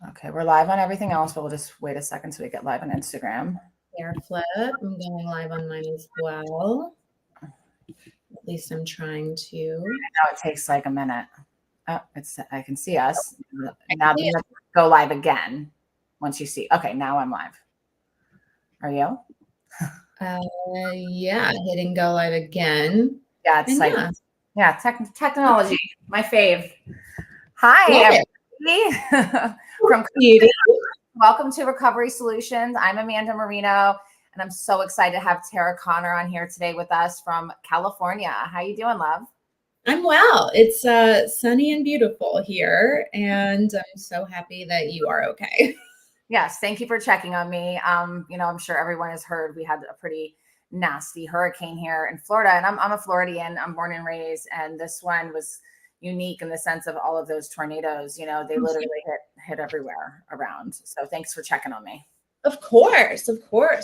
Okay, we're live on everything else, but we'll just wait a second so we get live on Instagram. Air flip. I'm going live on mine as well. At least I'm trying to. Now it takes like a minute. Oh, I can see us. Now see you have to go live again once you see. Okay, now I'm live. Are you? Yeah, hitting go live again. Yeah, it's and like technology, my fave. Hi, everybody. From Welcome to Recovery Solutions. I'm Amanda Marino, and I'm so excited to have Tara Connor on here today with us from California. How you doing, love? I'm well. It's sunny and beautiful here, and I'm so happy that you are okay. Yes, thank you for checking on me. I'm sure everyone has heard we had a pretty nasty hurricane here in Florida, and I'm a Floridian. I'm born and raised, and this one was unique in the sense of all of those tornadoes. They literally hit everywhere around. So thanks for checking on me. Of course,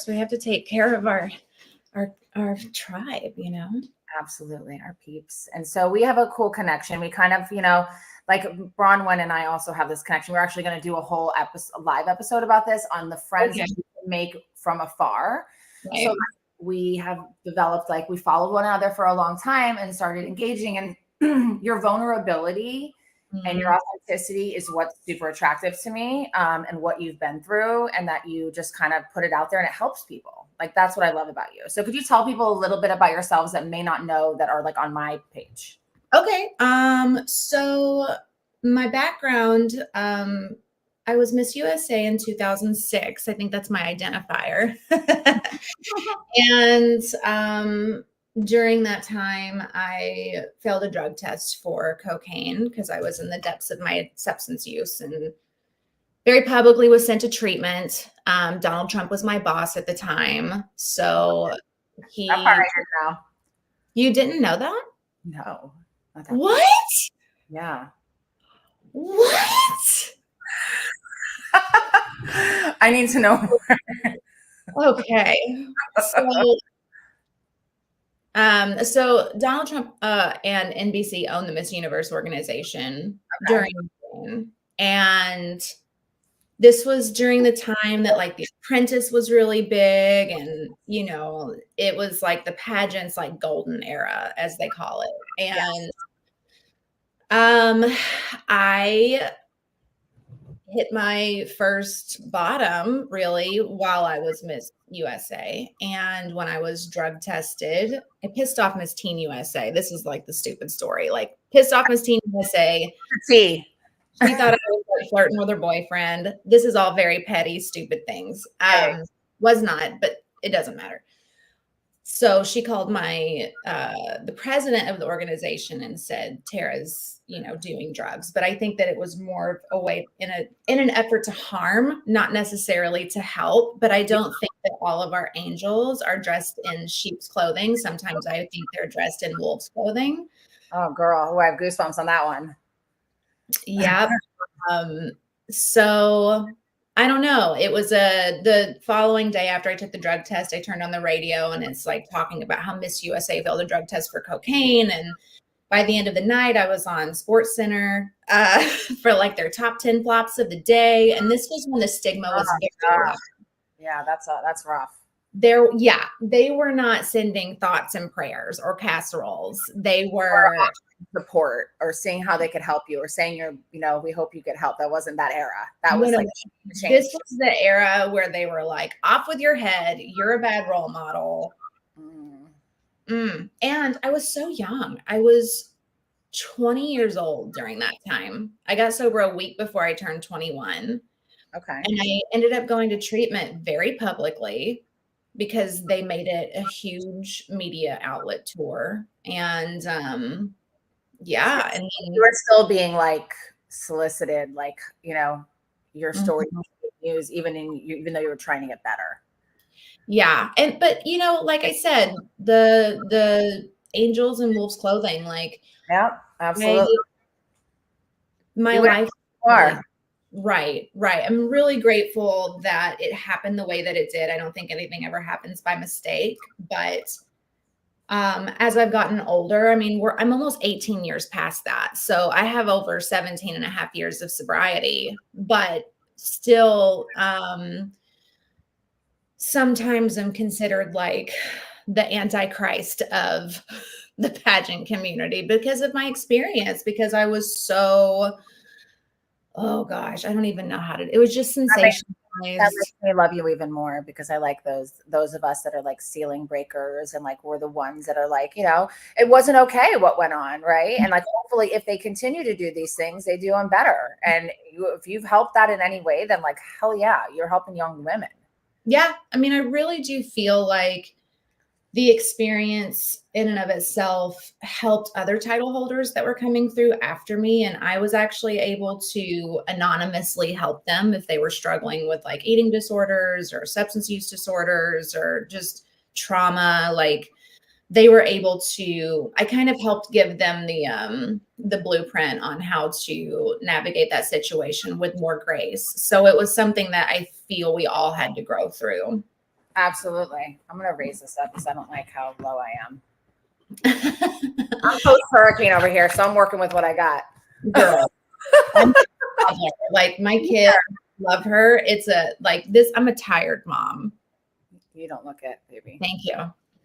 we have to take care of our tribe. Absolutely, our peeps. And so we have a cool connection. We kind of, like Bronwyn and I also have this connection. We're actually going to do a whole live episode about this on the friends that you can make from afar. Right. So we have developed, we followed one another for a long time and started engaging, and your vulnerability and your authenticity is what's super attractive to me, and what you've been through, and that you just kind of put it out there and it helps people. That's what I love about you. So could you tell people a little bit about yourselves that may not know, that are on my page? Okay. So my background, I was Miss USA in 2006. I think that's my identifier. And during that time, I failed a drug test for cocaine because I was in the depths of my substance use and very publicly was sent to treatment. Donald Trump was my boss at the time. So he. That part I heard now. You didn't know that? No. What? Yeah. What? I need to know more. Okay. So Donald Trump and NBC owned the Miss Universe organization during, and this was during the time that The Apprentice was really big, and it was the pageants, golden era, as they call it. And I hit my first bottom really while I was Miss USA. And when I was drug tested, I pissed off Miss Teen USA. This is the stupid story. Pissed off Miss Teen USA. See. She thought I was flirting with her boyfriend. This is all very petty, stupid things. Was not, but it doesn't matter. So she called the president of the organization and said, Tara's, doing drugs. But I think that it was more a way in an effort to harm, not necessarily to help. But I don't think that all of our angels are dressed in sheep's clothing. Sometimes I think they're dressed in wolf's clothing. Oh, girl. I have goosebumps on that one. Yeah. So I don't know. It was the following day after I took the drug test, I turned on the radio and it's talking about how Miss USA failed a drug test for cocaine. And by the end of the night, I was on Sports Center for their top 10 flops of the day. And this was when the stigma was very rough. Yeah, that's rough. They were not sending thoughts and prayers or casseroles. They were support or seeing how they could help you or saying we hope you get help. That wasn't that era. That was this was the era where they were off with your head. You're a bad role model. And I was so young. I was 20 years old during that time. I got sober a week before I turned 21. Okay. And I ended up going to treatment very publicly because they made it a huge media outlet tour. And and you were still being solicited, your story news, even though you were trying to get better. Yeah. But like I said, the angels in wolf's clothing, yeah, absolutely. My life. Right. I'm really grateful that it happened the way that it did. I don't think anything ever happens by mistake, but as I've gotten older, I'm almost 18 years past that. So I have over 17 and a half years of sobriety, but still sometimes am considered like the antichrist of the pageant community because of my experience, because I was so, oh gosh, I don't even know how to, it was just sensationalized. That makes me love you even more, because I like those of us that are like ceiling breakers, and like we're the ones that are like, it wasn't okay what went on, right? And like hopefully if they continue to do these things, they do them better. And if you've helped that in any way, then like hell yeah, you're helping young women. Yeah, I mean, I really do feel like the experience in and of itself helped other title holders that were coming through after me. And I was actually able to anonymously help them if they were struggling with like eating disorders or substance use disorders or just trauma. Like they were able to, I kind of helped give them the blueprint on how to navigate that situation with more grace. So it was something that I feel we all had to grow through. Absolutely. I'm going to raise this up because I don't like how low I am. I'm post hurricane over here, so I'm working with what I got. Girl, like my kids love her. It's I'm a tired mom. You don't look it, baby. Thank you.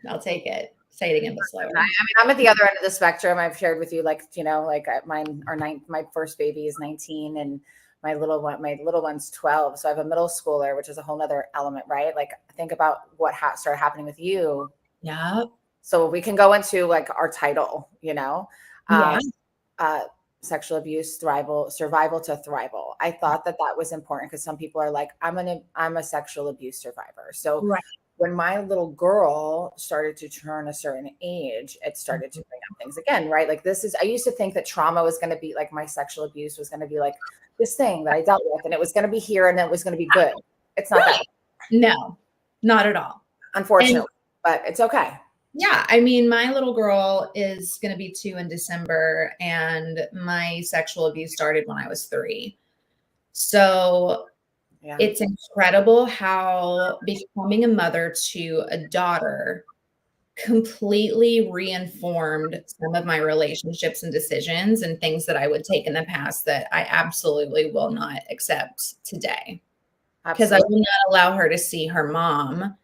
I'll take it. Say it again, but slower. I mean, I'm at the other end of the spectrum. I've shared with you, like, my first baby is 19 and my little one's 12. So I have a middle schooler, which is a whole nother element, right? Like think about what started happening with you. Yeah. So we can go into like our title, sexual abuse, survival to thrival. I thought that was important because some people are like, I'm a sexual abuse survivor. So right. When my little girl started to turn a certain age, it started to bring up things again, right? Like I used to think that trauma was going to be like my sexual abuse was going to be like this thing that I dealt with, and it was going to be here and it was going to be good. It's not that. No, not at all. Unfortunately, but it's okay. Yeah. I mean, my little girl is going to be 2 in December, and my sexual abuse started when I was 3. So yeah. It's incredible how becoming a mother to a daughter completely reinformed some of my relationships and decisions and things that I would take in the past that I absolutely will not accept today. Because I will not allow her to see her mom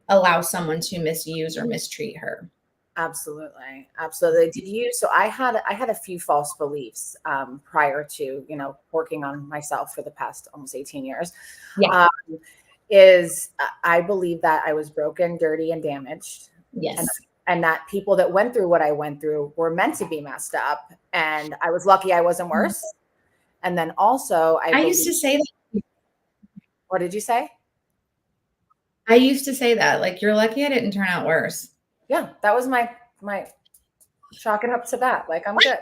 allow someone to misuse or mistreat her. Absolutely. So I had a few false beliefs prior to, working on myself for the past almost 18 years. Yeah. I believe that I was broken, dirty, and damaged. Yes. And that people that went through what I went through were meant to be messed up. And I was lucky I wasn't worse. And then also I used to say that. What did you say? I used to say that, like, you're lucky I didn't turn out worse. Yeah, that was my chalk it up to that. Like, I'm good.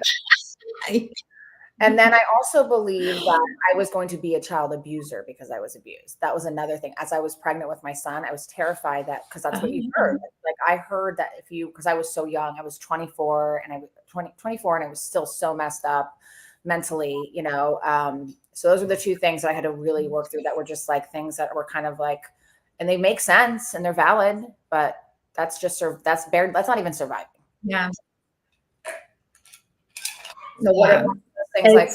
And then I also believed that I was going to be a child abuser because I was abused. That was another thing. As I was pregnant with my son, I was terrified that, because that's what you heard. Like I heard that because I was so young, I was 24 and I was 24 and I was still so messed up mentally, so those are the two things that I had to really work through that were just like things that were kind of like, and they make sense and they're valid, but that's not even surviving. Yeah. So what are things like?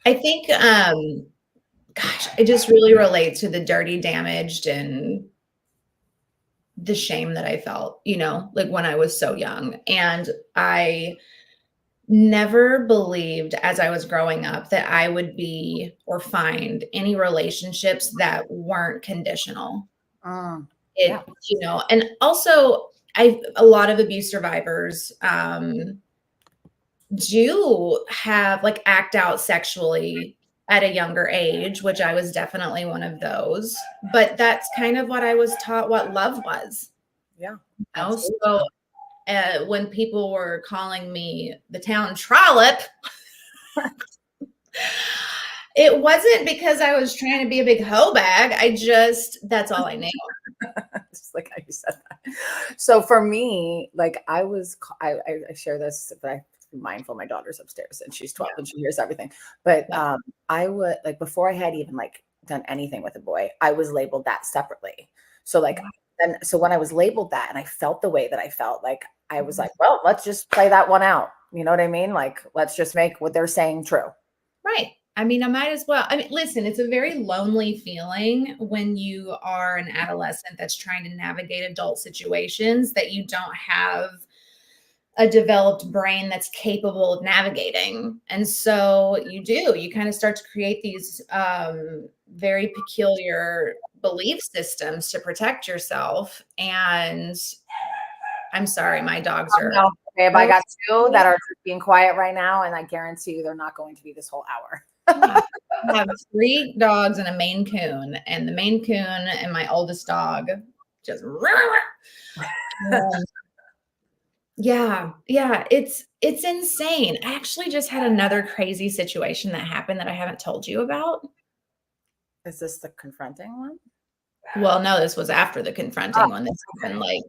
I think, I just really relate to the dirty, damaged, and the shame that I felt, like when I was so young. And I never believed as I was growing up that I would be or find any relationships that weren't conditional. Yeah. And also a lot of abuse survivors do have like act out sexually at a younger age, which I was definitely one of those, but that's kind of what I was taught what love was. Yeah. So when people were calling me the town trollop, it wasn't because I was trying to be a big hoe bag. That's all I knew. Just like how you said that. So for me, like I share this, but I be mindful my daughter's upstairs and she's 12 and she hears everything. But I would, like, before I had even like done anything with a boy, I was labeled that separately. So like, and so when I was labeled that and I felt the way that I felt, like I was like, well, let's just play that one out. You know what I mean? Like, let's just make what they're saying true. Right. I mean, I might as well. I mean, listen, it's a very lonely feeling when you are an adolescent that's trying to navigate adult situations that you don't have a developed brain that's capable of navigating. And so you kind of start to create these very peculiar belief systems to protect yourself. And I'm sorry, my dogs are. No. Okay, but I got two that are just being quiet right now, and I guarantee you they're not going to be this whole hour. I have 3 dogs and a Maine Coon, and the Maine Coon and my oldest dog just yeah, it's insane. I actually just had another crazy situation that happened that I haven't told you about. Is this the confronting one? Well, no, this was after the confronting one. This happened like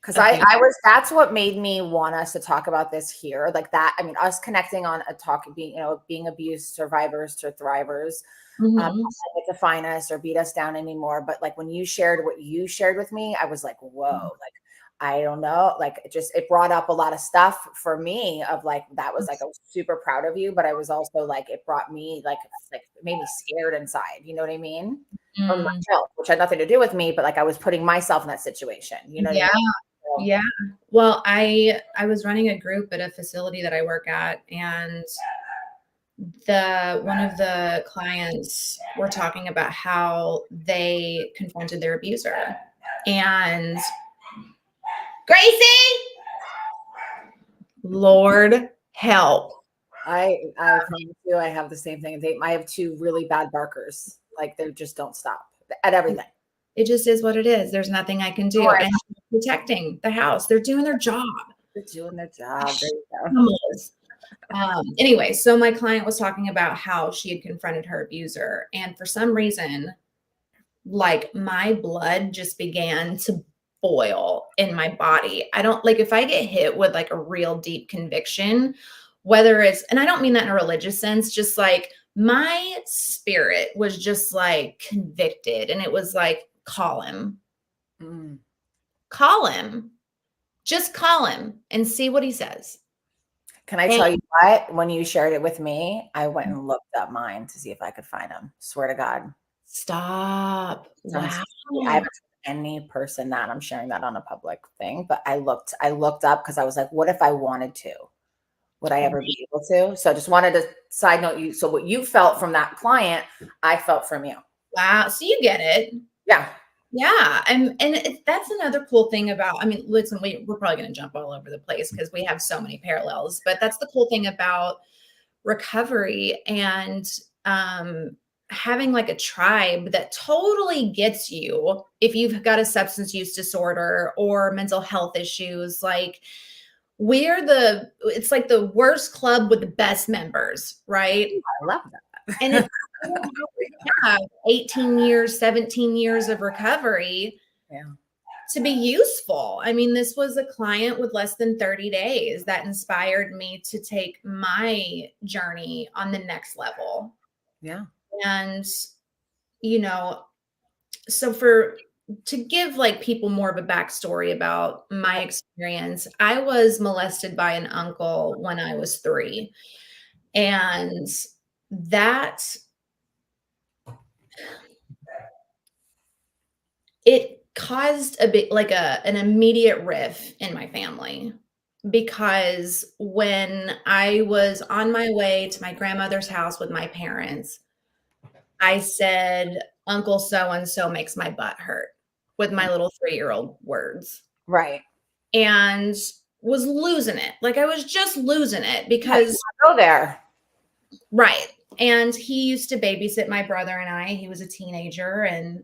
because I was, that's what made me want us to talk about this here. Like that, I mean, us connecting on a talk, being abused survivors to thrivers, Mhm. define us or beat us down anymore. But like when you shared what you shared with me, I was like, whoa, like, I don't know, like it brought up a lot of stuff for me of like, that was like, I was super proud of you, but I was also like, it brought me like it made me scared inside. You know what I mean? For Mm, myself, which had nothing to do with me, but like I was putting myself in that situation. You know what I yeah. mean? Yeah. Well, I was running a group at a facility that I work at, and one of the clients were talking about how they confronted their abuser. And Gracie, Lord help. I promise you, I have the same thing. I have 2 really bad barkers. Like they just don't stop at everything. It just is what it is. There's nothing I can do. And protecting the house. They're doing their job. They're doing their job. There you go. Anyway, so my client was talking about how she had confronted her abuser. And for some reason, like my blood just began to boil in my body. I don't like if I get hit with like a real deep conviction, whether it's, and I don't mean that in a religious sense, just like my spirit was just like convicted. And it was like, call him, call him, just call him and see what he says. Can I tell you what? When you shared it with me, I went and looked up mine to see if I could find him. Swear to God. Stop. Wow. I haven't told any person that I'm sharing that on a public thing, but I looked up because I was like, what if I wanted to? Would I ever be able to? So I just wanted to side note you. So what you felt from that client, I felt from you. Wow. So you get it. Yeah. Yeah. And that's another cool thing about, I mean, listen, we're probably going to jump all over the place because we have so many parallels, but that's the cool thing about recovery and having like a tribe that totally gets you if you've got a substance use disorder or mental health issues. Like it's like the worst club with the best members, right? I love that. And if you have 18 years, 17 years of recovery to be useful. I mean, this was a client with less than 30 days that inspired me to take my journey on the next level. Yeah. And, so to give like people more of a backstory about my experience, I was molested by an uncle when I was 3. And it caused a bit like an immediate rift in my family, because when I was on my way to my grandmother's house with my parents, I said, Uncle so-and-so makes my butt hurt with my little 3-year-old words. Right. And was losing it. Like I was just losing it because go there. Right. And he used to babysit my brother and I. He was a teenager, and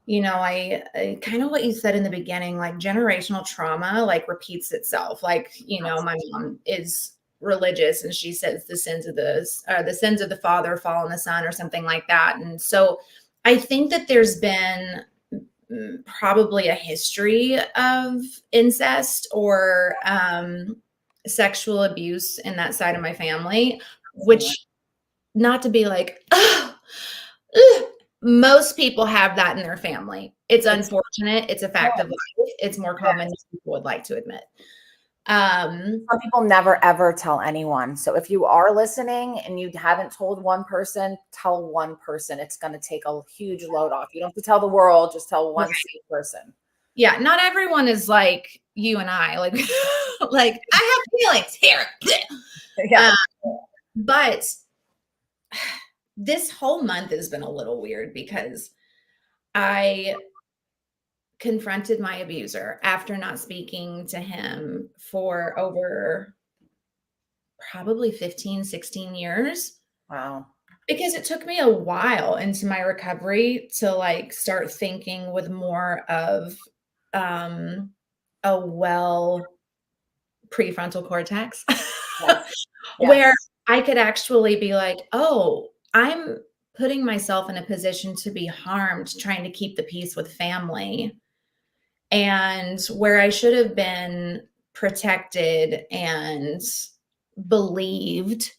I kind of what you said in the beginning, like generational trauma, like repeats itself. Like, my mom is religious and she says the sins of the father fall on the son or something like that. And so I think that there's been probably a history of incest or sexual abuse in that side of my family, which, not to be like, most people have that in their family. It's unfortunate. It's a fact of life. It's more common than people would like to admit. Some people never ever tell anyone. So if you are listening and you haven't told one person, tell one person. It's going to take a huge load off. You don't have to tell the world, just tell one safe person. Yeah, not everyone is like you and I, like, like I have feelings here. Yeah. But this whole month has been a little weird because I confronted my abuser after not speaking to him for over probably 15, 16 years. Wow. Because it took me a while into my recovery to like start thinking with more of a well prefrontal cortex Yes. where I could actually be like, oh, I'm putting myself in a position to be harmed, trying to keep the peace with family. And where I should have been protected and believed.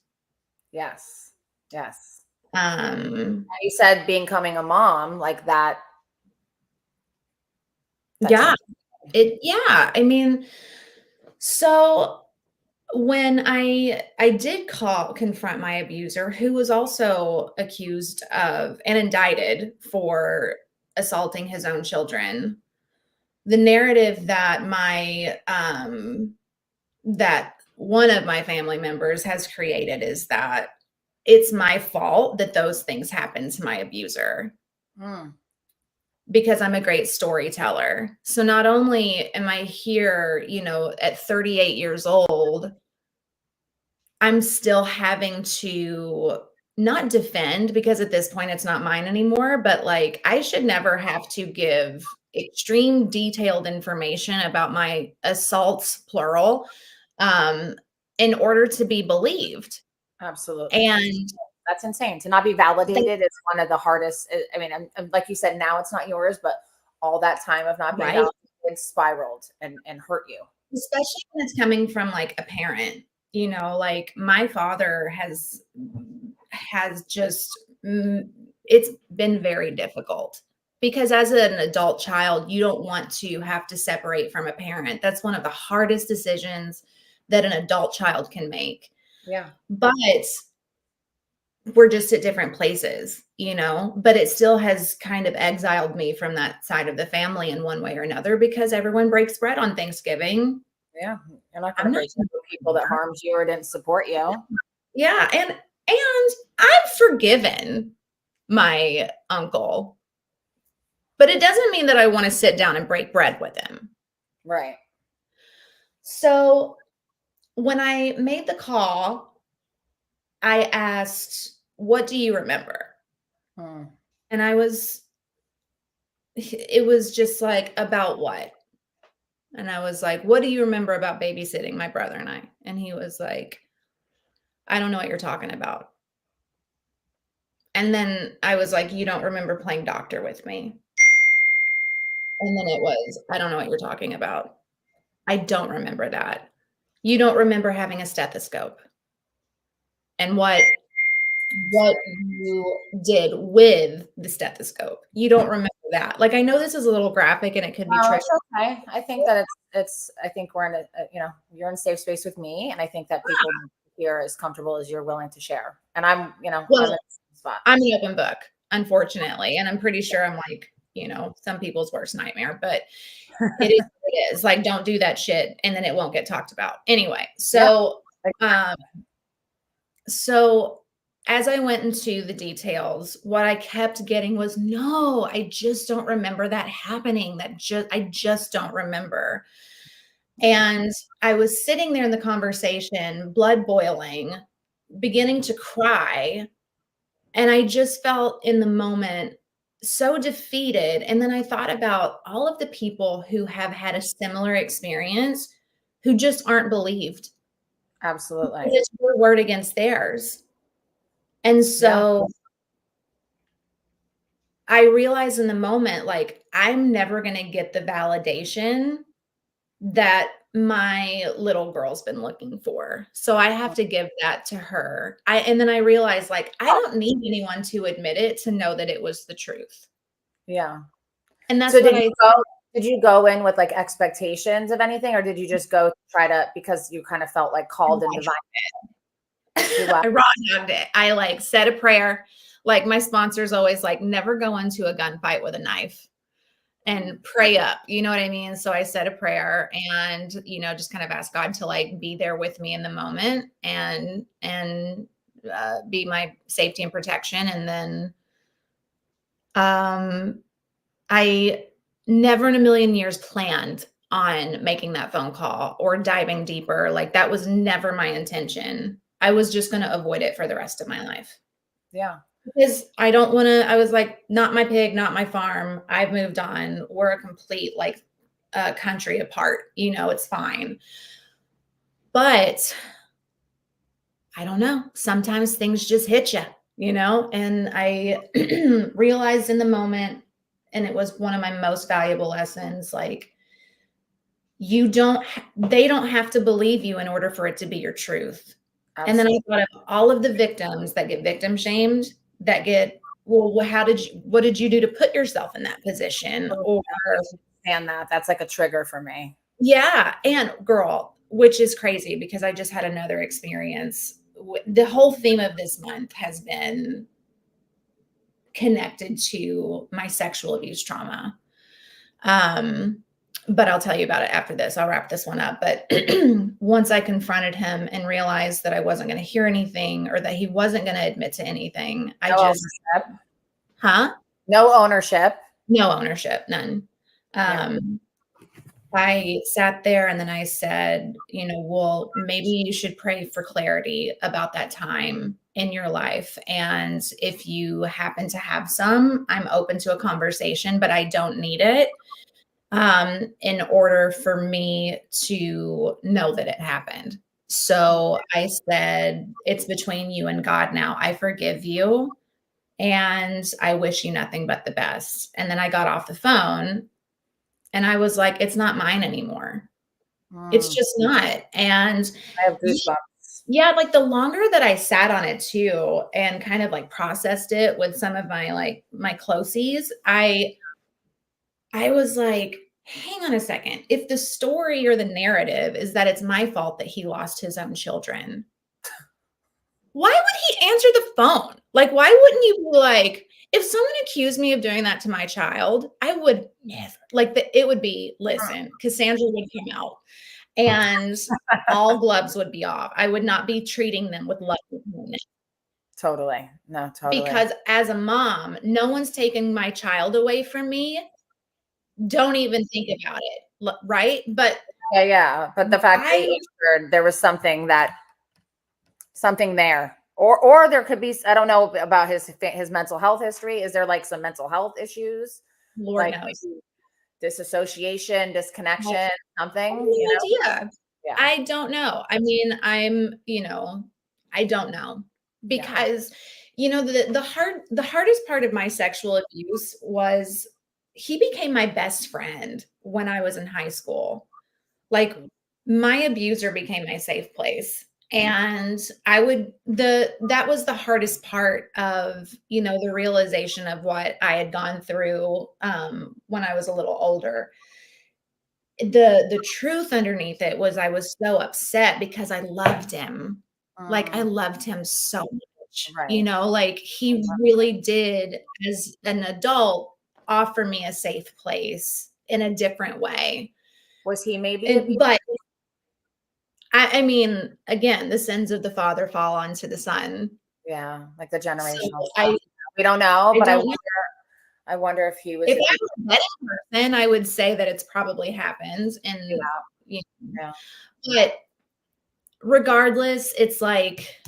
Yes. Yes. Um, You said becoming a mom like that. yeah, I mean, so when I did confront my abuser, who was also accused of and indicted for assaulting his own children, the narrative that that one of my family members has created is that it's my fault that those things happened to my abuser. Because I'm a great storyteller. So not only am I here, at 38 years old, I'm still having to not defend, because at this point it's not mine anymore, but like I should never have to give extreme detailed information about my assaults, plural, in order to be believed. Absolutely. And that's insane. To not be validated is one of the hardest. I mean, and like you said, now it's not yours, but all that time of not being right. validated spiraled and hurt you. Especially when it's coming from like a parent, like my father has just, it's been very difficult because as an adult child, you don't want to have to separate from a parent. That's one of the hardest decisions that an adult child can make. Yeah. But we're just at different places, but it still has kind of exiled me from that side of the family in one way or another because everyone breaks bread on Thanksgiving. Yeah. You're not going to break bread with people that harmed you or didn't support you. Yeah. And I've forgiven my uncle, but it doesn't mean that I want to sit down and break bread with him. Right. So when I made the call, I asked, what do you remember? And it was just like, about what? And I was like, what do you remember about babysitting my brother and I? And he was like, I don't know what you're talking about. And then I was like, you don't remember playing doctor with me? And then it was, I don't know what you're talking about. I don't remember that. You don't remember having a stethoscope and what you did with the stethoscope. You don't remember that. Like, I know this is a little graphic and it could be tricky. It's okay. I think that I think we're in you're in safe space with me. And I think that people here as comfortable as you're willing to share. And I'm, well, I'm in the spot. I'm an open book, unfortunately. And I'm pretty sure I'm like, some people's worst nightmare, but it is what it is. Like, don't do that shit and then it won't get talked about. Anyway, so so as I went into the details, what I kept getting was, no, I just don't remember that happening. I just don't remember. And I was sitting there in the conversation, blood boiling, beginning to cry. And I just felt in the moment so defeated. And then I thought about all of the people who have had a similar experience who just aren't believed. Absolutely. It's your word against theirs. And so I realized in the moment, like, I'm never going to get the validation that my little girl's been looking for. So I have to give that to her. And then I realized, like, I don't need anyone to admit it to know that it was the truth. Yeah. And that's so what Did you go in with like expectations of anything, or did you just go try to, because you kind of felt like called and divine? I raw dogged it. I like said a prayer. Like my sponsors always like, never go into a gunfight with a knife and pray up. You know what I mean? So I said a prayer and, just kind of asked God to like be there with me in the moment and be my safety and protection. And then I never in a million years planned on making that phone call or diving deeper. Like that was never my intention. I was just going to avoid it for the rest of my life. Yeah. Because I don't want to, I was like, not my pig, not my farm. I've moved on. We're a complete like country apart. It's fine. But I don't know. Sometimes things just hit you, and I realized in the moment, and it was one of my most valuable lessons, like they don't have to believe you in order for it to be your truth. Absolutely. And then I thought of all of the victims that get victim shamed, that get, well, what did you do to put yourself in that position? Or understand that's like a trigger for me. Yeah. And girl, which is crazy because I just had another experience. The whole theme of this month has been connected to my sexual abuse trauma. But I'll tell you about it after this. I'll wrap this one up. But once I confronted him and realized that I wasn't going to hear anything or that he wasn't going to admit to anything, No ownership. No ownership, none. I sat there and then I said, well, maybe you should pray for clarity about that time in your life. And if you happen to have some, I'm open to a conversation, but I don't need it in order for me to know that it happened. So I said, it's between you and God now. I forgive you. And I wish you nothing but the best. And then I got off the phone and I was like, it's not mine anymore. It's just not. And I have goosebumps. Yeah, like the longer that I sat on it too and kind of like processed it with some of my closies, I was like, hang on a second. If the story or the narrative is that it's my fault that he lost his own children, why would he answer the phone? Like, why wouldn't you be like, if someone accused me of doing that to my child, I would never, it would be, listen, Cassandra would come out and all gloves would be off. I would not be treating them with love. Totally. No, totally. Because as a mom, no one's taking my child away from me. Don't even think about it. Right. But yeah. But the fact that there was something there, or there could be, I don't know about his mental health history. Is there like some mental health issues? Lord knows. Disassociation, disconnection, something? Idea. Yeah. I don't know. I mean, I don't know because, the hardest part of my sexual abuse was he became my best friend when I was in high school. Like my abuser became my safe place. And that was the hardest part of, the realization of what I had gone through when I was a little older. The truth underneath it was I was so upset because I loved him. Like I loved him so much, like he really did as an adult offer me a safe place in a different way. Was he maybe? But I mean, again, the sins of the father fall onto the son. Yeah, like the generational stuff. We don't know, but I wonder if he was. If I was a better person, I would say that it's probably happened. And but regardless, it's like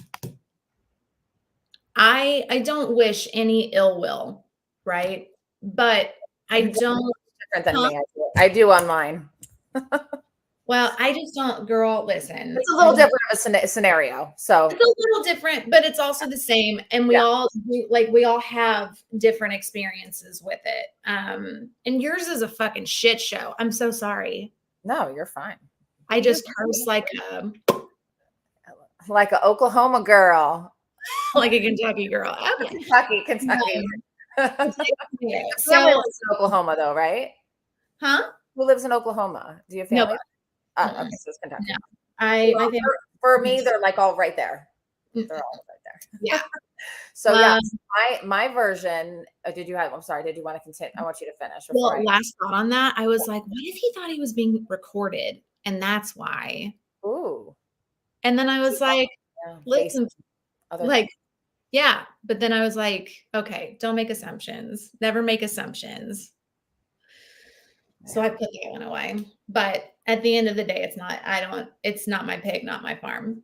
I don't wish any ill will, right? But I don't. Different than me. I do on mine. Well, I just don't, girl, listen. It's a little different of a scenario. So it's a little different, but it's also the same. And we all have different experiences with it. And yours is a fucking shit show. I'm so sorry. No, you're fine. I just curse like an Oklahoma girl. Like a Kentucky girl. Okay. Kentucky. So Oklahoma though, right? Huh? Who lives in Oklahoma? Do you have No. family? Oh, okay, so it's Kentucky. No. My family. For me, they're like all right there. They're all right there. Yeah. So yeah, my version. Did you have? I'm sorry. Did you want to continue? I want you to finish. Well, last thought on that, I was like, what if he thought he was being recorded, and that's why? Ooh. And then I was like, listen, like, yeah. But then I was like, okay, don't make assumptions. Never make assumptions. So I put that one away. But at the end of the day, it's not my pig, not my farm.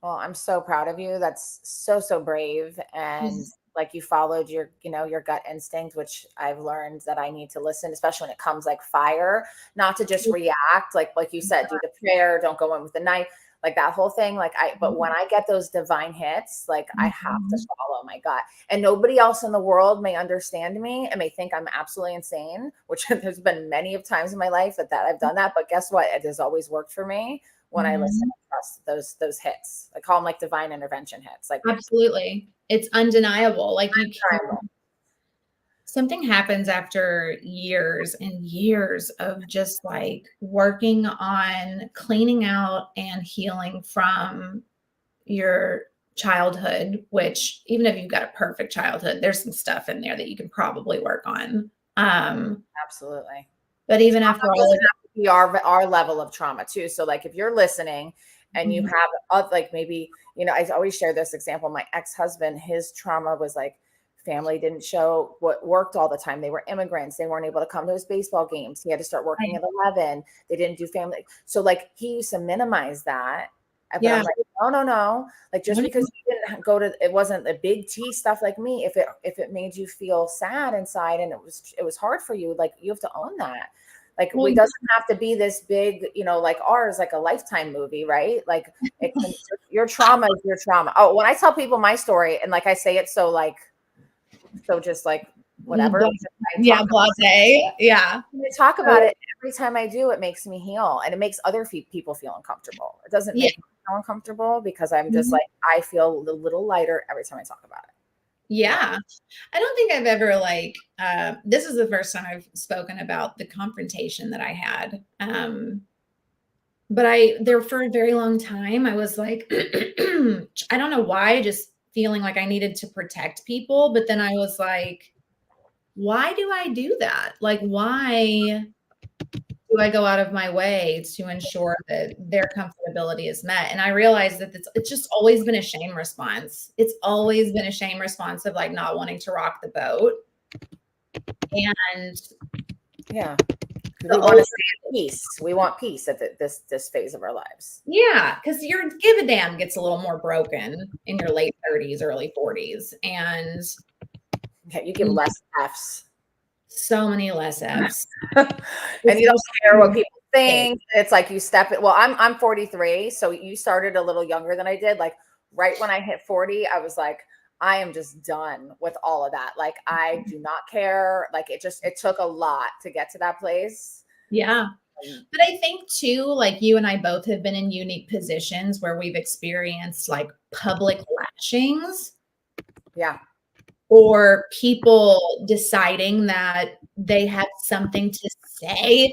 Well, I'm so proud of you. That's so brave. And like you followed your, your gut instinct, which I've learned that I need to listen, especially when it comes like fire, not to just react. Like you said, do the prayer, don't go in with the knife, like that whole thing. But when I get those divine hits, like I have to follow my gut, and nobody else in the world may understand me and may think I'm absolutely insane, which there's been many of times in my life that I've done that. But guess what? It has always worked for me. When I listen and trust those hits. I call them like divine intervention hits. Like absolutely. It's undeniable. Like you can't, something happens after years and years of just like working on cleaning out and healing from your childhood, which even if you've got a perfect childhood, there's some stuff in there that you can probably work on. Absolutely. But even after all of be our level of trauma too. So like if you're listening and you have like maybe, I always share this example. My ex-husband, his trauma was like family didn't show what worked all the time. They were immigrants. They weren't able to come to his baseball games. He had to start working at 11. They didn't do family. So like he used to minimize that. But I'm like, no. Like just because you didn't go to, it wasn't the big T stuff like me. If it made you feel sad inside and it was hard for you, like you have to own that. Like it doesn't have to be this big, like ours, like a Lifetime movie, right? Like your trauma is your trauma. Oh, when I tell people my story and like I say it so just like whatever. Blase. Yeah. When I talk about it, every time I do, it makes me heal and it makes other people feel uncomfortable. It doesn't make me feel uncomfortable because I'm just like, I feel a little lighter every time I talk about it. Yeah. I don't think I've ever this is the first time I've spoken about the confrontation that I had. But there for a very long time, I was like, I don't know why, just feeling like I needed to protect people. But then I was like, why do I do that? Like, why do I go out of my way to ensure that their comfortability is met? And I realized that it's just always been a shame response. It's always been a shame response of like not wanting to rock the boat. And yeah, we want to stay at peace. We want peace at this phase of our lives. Yeah, because your give a damn gets a little more broken in your late 30s, early 40s, and you give less Fs. So many less Fs. And you don't care what people think. It's like you step it. Well, I'm 43, so you started a little younger than I did. Like right when I hit 40, I was like, I am just done with all of that. Like I do not care. Like it took a lot to get to that place. Yeah. But I think too, like you and I both have been in unique positions where we've experienced like public lashings. Yeah. Or people deciding that they have something to say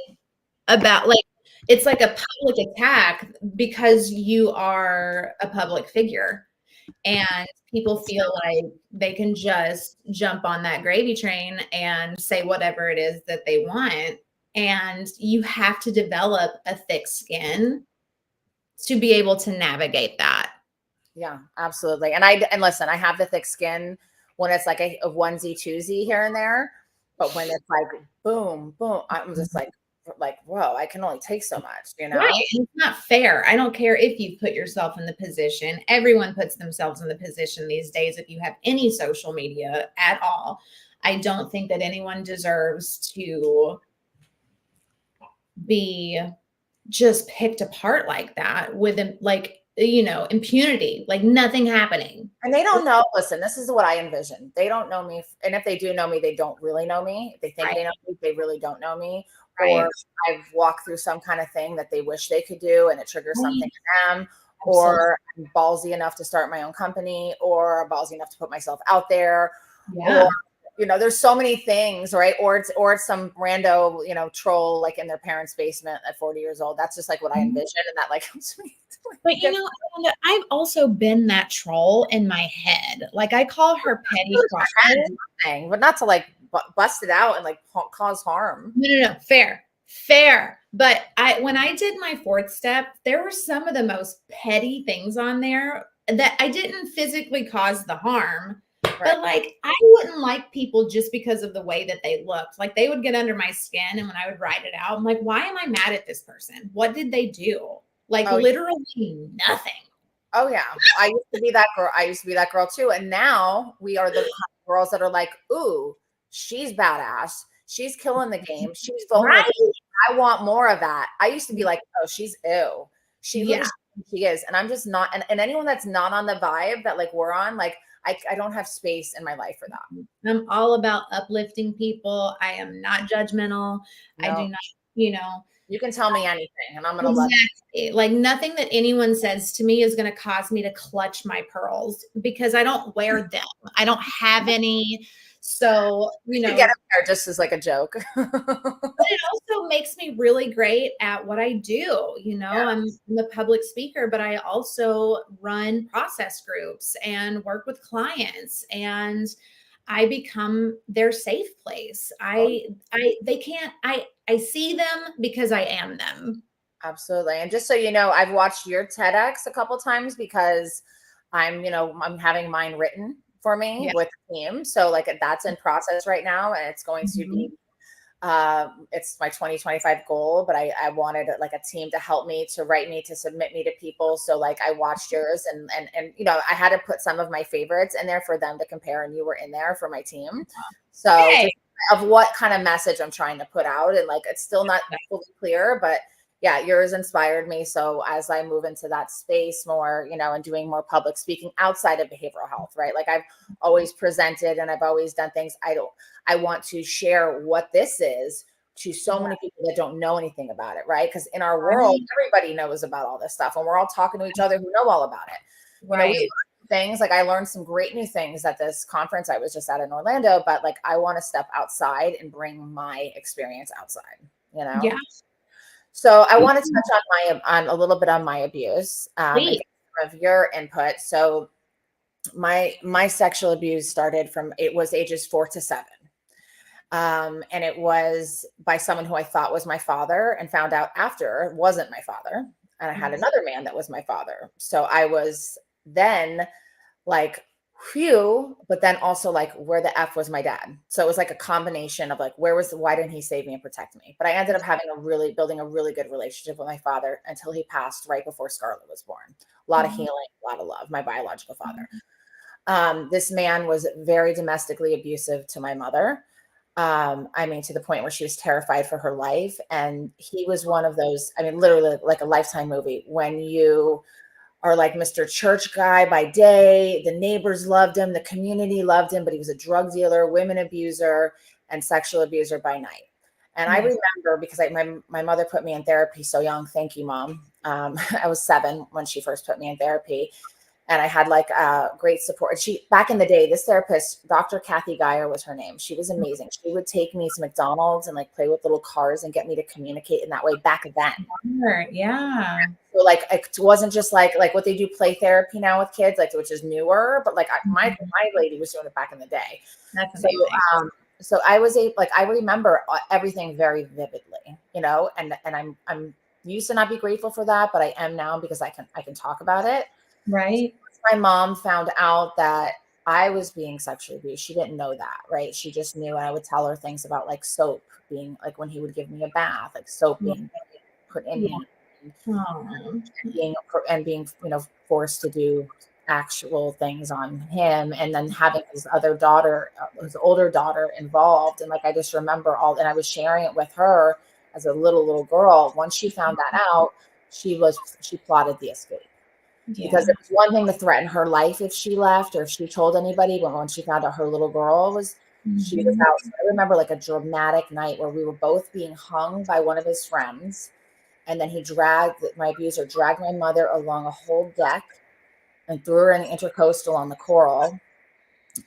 about, like, it's like a public attack because you are a public figure and people feel like they can just jump on that gravy train and say whatever it is that they want. And you have to develop a thick skin to be able to navigate that. Yeah, absolutely. And listen, I have the thick skin when it's like a onesie twosie here and there, but when it's like boom, boom, I'm just like, whoa, I can only take so much, Right. It's not fair. I don't care if you put yourself in the position. Everyone puts themselves in the position these days. If you have any social media at all, I don't think that anyone deserves to be just picked apart like that with impunity, like nothing happening. And they don't know. Listen, this is what I envision. They don't know me. And if they do know me, they don't really know me. They think they know me. They really don't know me. Right. Or I've walked through some kind of thing that they wish they could do and it triggers something in them. Absolutely. Or I'm ballsy enough to start my own company, or ballsy enough to put myself out there. Yeah. Or, there's so many things, right? Or it's some rando, troll like in their parents' basement at 40 years old. That's just like what I envision, and that like helps me. But Amanda, I've also been that troll in my head. Like I call her petty thing, but not to like bust it out and like cause harm. No. Fair. But when I did my 4th step, there were some of the most petty things on there that I didn't physically cause the harm. Right. But like, I wouldn't like people just because of the way that they looked. Like they would get under my skin, and when I would write it out, I'm like, why am I mad at this person? What did they do? Like literally nothing. Oh yeah. I used to be that girl too. And now we are the girls that are like, ooh, she's badass. She's killing the game. She's vulnerable. Right. I want more of that. I used to be like, oh, she's ew. She is. And I'm just not. And anyone that's not on the vibe that like we're on, like I don't have space in my life for that. I'm all about uplifting people. I am not judgmental. No. I do not, you can tell me anything and I'm going to love it. Like nothing that anyone says to me is going to cause me to clutch my pearls because I don't wear them. I don't have any. So, get them there just as like a joke. But it also makes me really great at what I do. I'm a public speaker, but I also run process groups and work with clients, and I become their safe place. I see them because I am them. Absolutely. And just so you know, I've watched your TEDx a couple times because I'm having mine written for me with the team. So like that's in process right now, and it's going to be it's my 2025 goal, but I wanted like a team to help me, to write me, to submit me to people. So like I watched yours and I had to put some of my favorites in there for them to compare, and you were in there for my team. So of what kind of message I'm trying to put out, and like it's still not fully clear, but yeah, yours inspired me. So as I move into that space more, and doing more public speaking outside of behavioral health, right? Like I've always presented and I've always done things. I want to share what this is to so many people that don't know anything about it, right? Because in our world, everybody knows about all this stuff, and we're all talking to each other who know all about it. Right. We learn things. Like I learned some great new things at this conference I was just at in Orlando, but like I want to step outside and bring my experience outside, Yeah. So I want to touch on a little bit on my abuse, and of your input. So my sexual abuse started it was ages 4 to 7. And it was by someone who I thought was my father, and found out after wasn't my father. And I had another man that was my father. So I was then like, phew, but then also like, where the F was my dad? So it was like a combination of like, why didn't he save me and protect me? But I ended up building a really good relationship with my father until he passed right before Scarlett was born. A lot of healing, a lot of love, my biological father. This man was very domestically abusive to my mother. To the point where she was terrified for her life. And he was one of those, literally like a Lifetime movie, when you are like Mr. Church guy by day, the neighbors loved him, the community loved him, but he was a drug dealer, women abuser, and sexual abuser by night. And I remember, because my mother put me in therapy so young. Thank you, Mom. I was 7 when she first put me in therapy. And I had like great support. Back in the day, this therapist, Dr. Kathy Geyer was her name. She was amazing. She would take me to McDonald's and like play with little cars and get me to communicate in that way back then. Yeah. So like, it wasn't just like what they do play therapy now with kids, like, which is newer, but like my lady was doing it back in the day. That's amazing. So I was I remember everything very vividly, and I'm used to not be grateful for that, but I am now, because I can talk about it. Right. So my mom found out that I was being sexually abused. She didn't know that, right? She just knew, and I would tell her things about like soap being like, when he would give me a bath, like soap being put in me, and being forced to do actual things on him, and then having his older daughter involved. And like I just remember and I was sharing it with her as a little girl. Once she found that out, she plotted the escape. Because it was one thing to threaten her life if she left or if she told anybody, but when she found out her little girl was she was out. So I remember like a dramatic night where we were both being hung by one of his friends, and then my abuser dragged my mother along a whole deck and threw her in the intercoastal on the coral.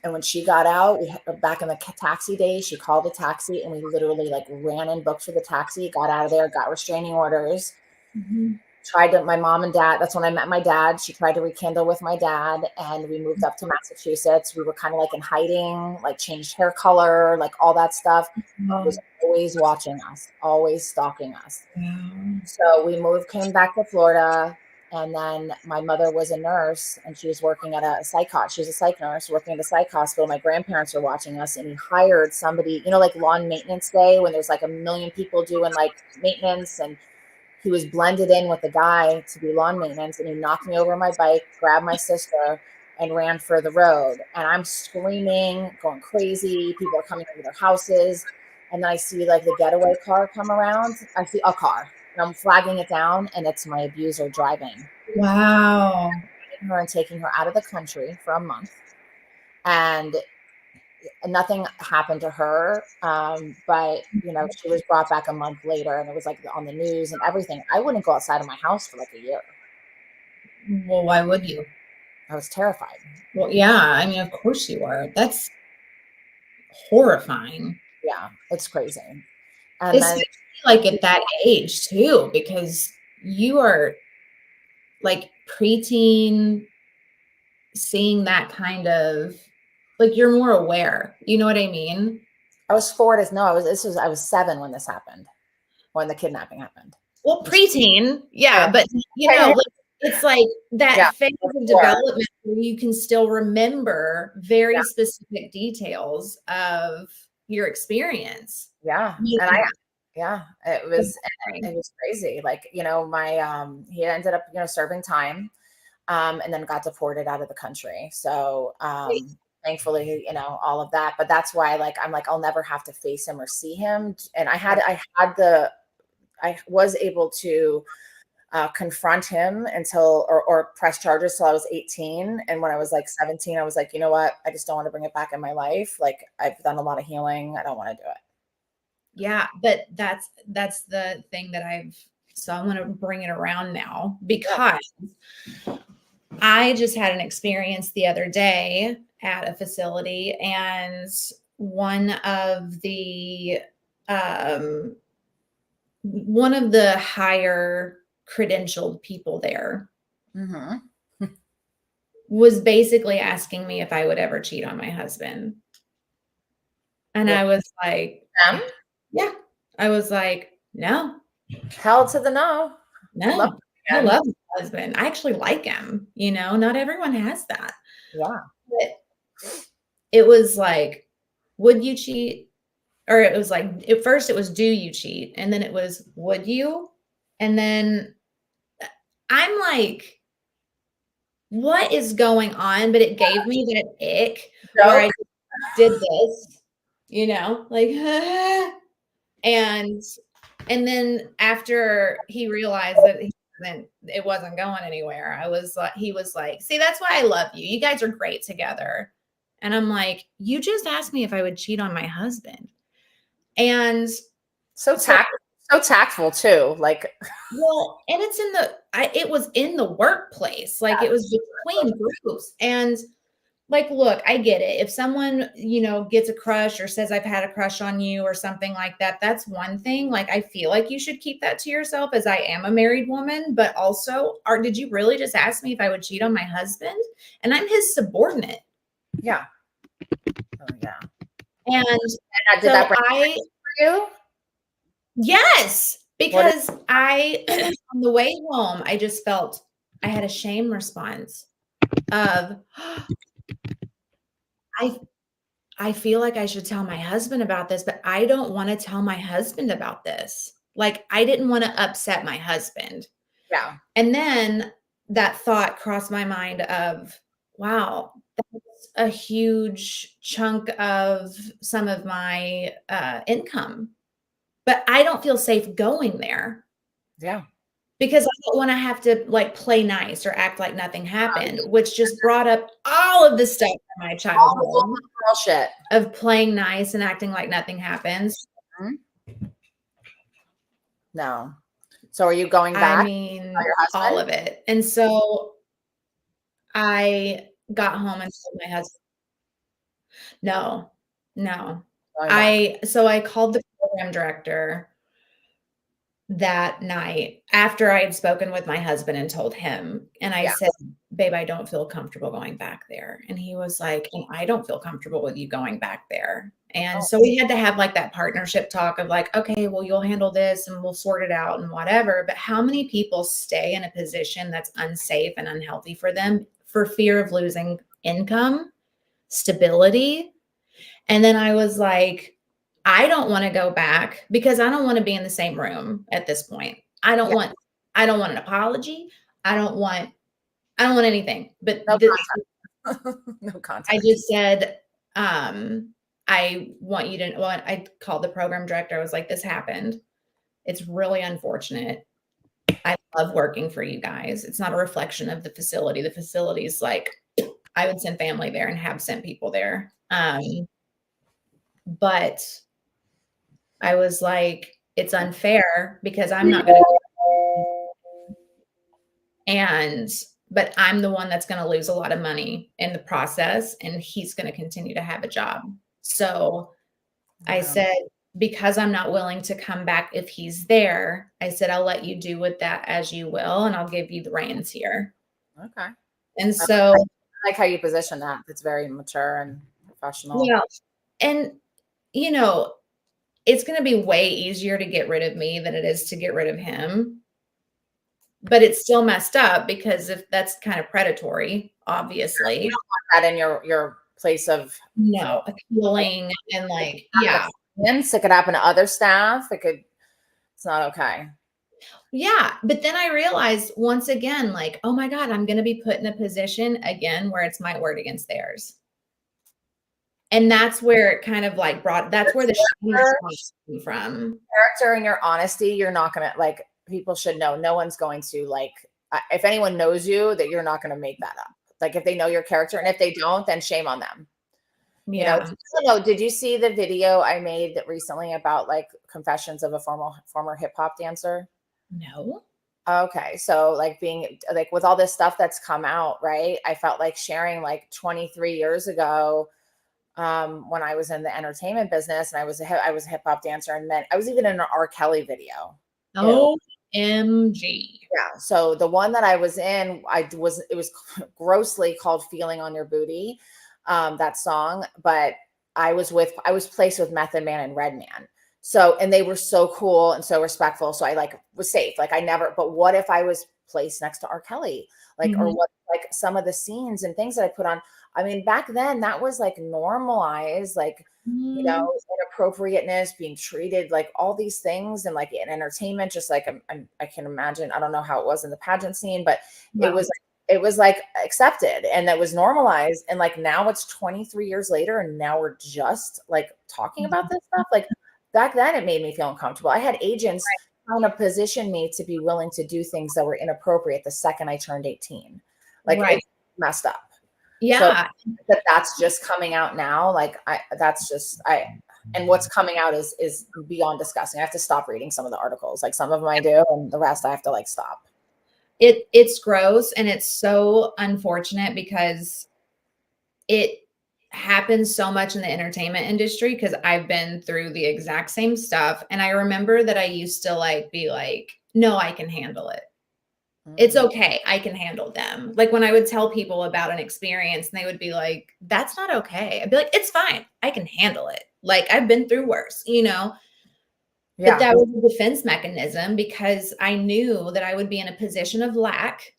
And when she got out, back in the taxi days, she called a taxi, and we literally like ran and booked for the taxi, got out of there, got restraining orders. My mom and dad, that's when I met my dad. She tried to rekindle with my dad, and we moved up to Massachusetts. We were kind of like in hiding, like changed hair color, like all that stuff. He was always watching us, always stalking us. So we came back to Florida. And then my mother was a nurse, and she was working at a psych hospital. She was a psych nurse working at a psych hospital. My grandparents were watching us, and he hired somebody, like lawn maintenance day when there's like a million people doing like maintenance, and he was blended in with the guy to do lawn maintenance, and he knocked me over my bike, grabbed my sister, and ran for the road. And I'm screaming, going crazy. People are coming over their houses. And then I see like the getaway car come around. I see a car. And I'm flagging it down, and it's my abuser driving. Wow. Her and taking her out of the country for a month. And nothing happened to her. But, she was brought back a month later, and it was like on the news and everything. I wouldn't go outside of my house for like a year. Well, why would you? I was terrified. Well, yeah. I mean, of course you are. That's horrifying. Yeah, it's crazy. And especially like at that age too, because you are like preteen, seeing that kind of like you're more aware. You know what I mean? I was 7 when this happened, when the kidnapping happened. Well, preteen, yeah, but it's like that phase of development where you can still remember very specific details of your experience. Yeah. And it was crazy. Like, my, he ended up, serving time, and then got deported out of the country. So, thankfully, all of that, but that's why, like, I'm like, I'll never have to face him or see him. And I was able to confront him or press charges till I was 18. And when I was like 17, I was like, you know what? I just don't want to bring it back in my life. Like, I've done a lot of healing. I don't want to do it. Yeah. But that's the thing that so I want to bring it around now, because I just had an experience the other day at a facility, and one of the higher credentialed people there was basically asking me if I would ever cheat on my husband. And I was like, yeah, I was like, no. Hell to the no. No, I love my husband. I actually like him. Not everyone has that. Yeah. But it was like, would you cheat? Or it was like, at first it was, do you cheat? And then it was, would you? And then I'm like, what is going on? But it gave me that ick where I did this, like, and then after he realized that it wasn't going anywhere, he was like, see, that's why I love you. You guys are great together. And I'm like, you just asked me if I would cheat on my husband. And so tactful too. Like, well, and it's it was in the workplace. Like, it was between groups. And like, look, I get it. If someone, gets a crush or says I've had a crush on you or something like that, that's one thing. Like, I feel like you should keep that to yourself, as I am a married woman. But also, did you really just ask me if I would cheat on my husband? And I'm his subordinate. Yeah. Oh, yeah. And did that bring for you? Yes, because on the way home, I just felt I had a shame response of, I feel like I should tell my husband about this, but I don't want to tell my husband about this. Like, I didn't want to upset my husband. Yeah. And then that thought crossed my mind of, wow, that's a huge chunk of some of my income. But I don't feel safe going there. Yeah. Because I don't want to have to like play nice or act like nothing happened, which just brought up all of the stuff from my childhood shit of playing nice and acting like nothing happens. No. So are you going back? I mean, all of it. And so I got home and told my husband. No, no. Going back. I called the program director that night after I had spoken with my husband and told him, and I Yeah. said, "Babe, I don't feel comfortable going back there." And he was like, "And I don't feel comfortable with you going back there." And Oh, so we had to have like that partnership talk of like, "Okay, well, you'll handle this and we'll sort it out and whatever." But how many people stay in a position that's unsafe and unhealthy for them for fear of losing income, stability? And then I was like, I don't want to go back because I don't want to be in the same room at this point. yeah. I don't want an apology. I don't want anything. But No this, contact. No I contact. just said, I want you to, well, I called the program director. I was like, this happened. It's really unfortunate. I love working for you guys. It's not a reflection of the facility. The facility is like, I would send family there and have sent people there. But I was like, it's unfair because I'm not going to, and, but I'm the one that's going to lose a lot of money in the process, and he's going to continue to have a job. So I said, because I'm not willing to come back if he's there, I said, I'll let you do with that as you will, and I'll give you the reins here. Okay. And so, I like how you position that. It's very mature and professional. yeah. And, you know, it's going to be way easier to get rid of me than it is to get rid of him. But it's still messed up because if that's kind of predatory, obviously. You don't want that in your place of No, healing and like, yeah. It could happen to other staff. It's not okay. Yeah. But then I realized once again, like, oh my God, I'm going to be put in a position again where it's my word against theirs. And that's where it kind of like that's where the shame response came from. Character and your honesty, you're not going to like, people should know. No one's going to like, if anyone knows you, that you're not going to make that up. Like if they know your character, and if they don't, then shame on them. Yeah. Did you see the video I made recently about like confessions of a former hip hop dancer? No. Okay. So like being like with all this stuff that's come out, right? I felt like sharing like 23 years ago, when I was in the entertainment business and I was a hip hop dancer, and then I was even in an R. Kelly video. OMG. Yeah. So the one that I was in, it was grossly called Feeling on Your Booty, that song. But I was placed with Method Man and Redman. So, and they were so cool and so respectful. So I like was safe. Like I never, but what if I was placed next to R. Kelly? Like, or what, like some of the scenes and things that I put on. I mean, back then that was like normalized, like, inappropriateness, being treated like all these things, and like in entertainment, just like I can imagine. I don't know how it was in the pageant scene, but it was like accepted and that was normalized. And like now it's 23 years later, and now we're just like talking about this stuff. Like back then, it made me feel uncomfortable. I had agents trying to position me to be willing to do things that were inappropriate the second I turned 18. Like it's messed up. Yeah. So that's just coming out now. Like and what's coming out is beyond disgusting. I have to stop reading some of the articles. Like some of them I do, and the rest I have to like stop. It's gross, and it's so unfortunate because it happens so much in the entertainment industry, because I've been through the exact same stuff. And I remember that I used to like be like, no, I can handle it. It's okay. I can handle them. Like when I would tell people about an experience and they would be like, that's not okay. I'd be like, it's fine. I can handle it. Like I've been through worse, Yeah. But that was a defense mechanism because I knew that I would be in a position of lack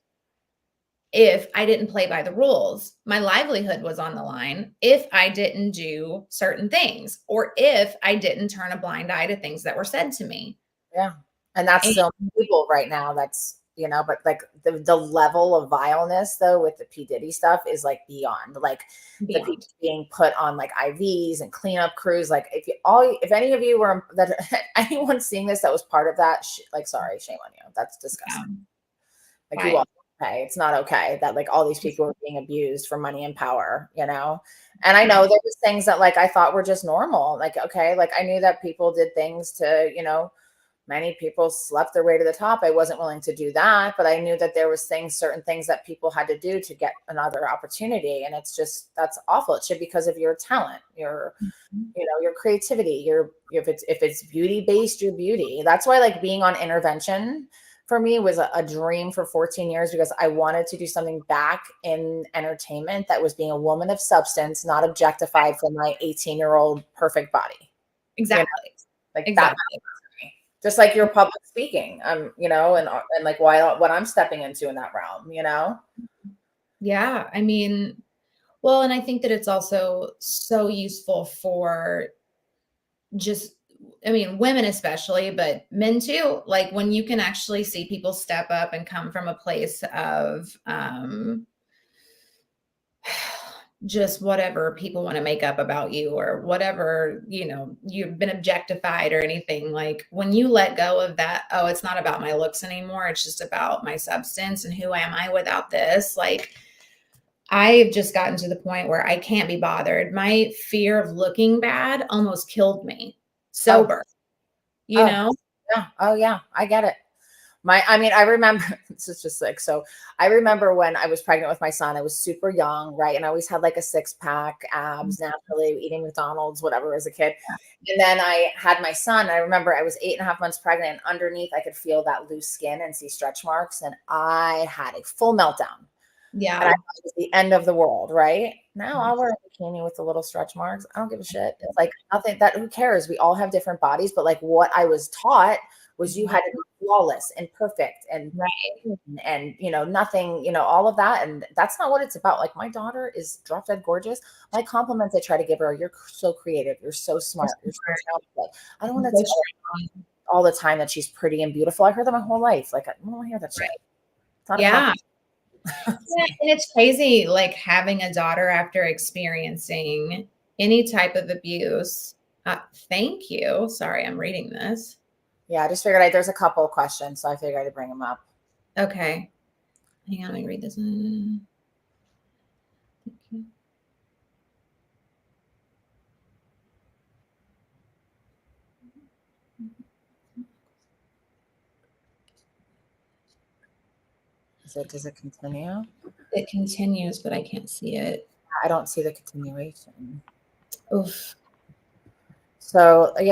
if I didn't play by the rules. My livelihood was on the line if I didn't do certain things, or if I didn't turn a blind eye to things that were said to me. Yeah. And that's still people right now. That's, but like the level of vileness though with the P. Diddy stuff is like beyond. Like the people being put on like IVs and cleanup crews. Like if any of you were anyone seeing this that was part of that, like, sorry, shame on you. That's disgusting. Like you all okay. It's not okay that like all these people are being abused for money and power, And I know there was things that like I thought were just normal. Like, okay, like I knew that people did things to, many people slept their way to the top. I wasn't willing to do that, but I knew that there was certain things that people had to do to get another opportunity. And it's just, that's awful. It should be because of your talent, your, your creativity, if it's beauty based, your beauty. That's why like being on intervention for me was a dream for 14 years, because I wanted to do something back in entertainment that was being a woman of substance, not objectified for my 18-year-old perfect body. Exactly. Like exactly. that. Just like your public speaking, and like what I'm stepping into in that realm, Yeah. I mean, well, and I think that it's also so useful for women especially, but men too. Like when you can actually see people step up and come from a place of, just whatever people want to make up about you or whatever, you've been objectified or anything. Like when you let go of that, oh, it's not about my looks anymore. It's just about my substance and who am I without this? Like I've just gotten to the point where I can't be bothered. My fear of looking bad almost killed me sober, Yeah. Oh yeah. I get it. I remember, this is just like, so I remember when I was pregnant with my son, I was super young, right? And I always had like a 6-pack, abs, naturally, eating McDonald's, whatever, as a kid. And then I had my son. I remember I was 8.5 months pregnant, and underneath I could feel that loose skin and see stretch marks. And I had a full meltdown. Yeah. And I thought it was the end of the world, right? Now I'll wear a bikini with the little stretch marks. I don't give a shit. It's like nothing, who cares? We all have different bodies, but like what I was taught was you had to be flawless and perfect and nothing, all of that. And that's not what it's about. Like my daughter is drop dead gorgeous. My compliments I try to give her, you're so creative. You're so smart. You're so talented. I don't want to tell her all the time that she's pretty and beautiful. I heard that my whole life. Like I don't want to hear that shit. It's not yeah. And it's crazy, like having a daughter after experiencing any type of abuse. Thank you. Sorry, I'm reading this. Yeah, I just figured there's a couple of questions, so I figured I'd bring them up. Okay. Hang on, let me read this. Thank you. Does it continue? It continues, but I can't see it. I don't see the continuation. Oof. So, I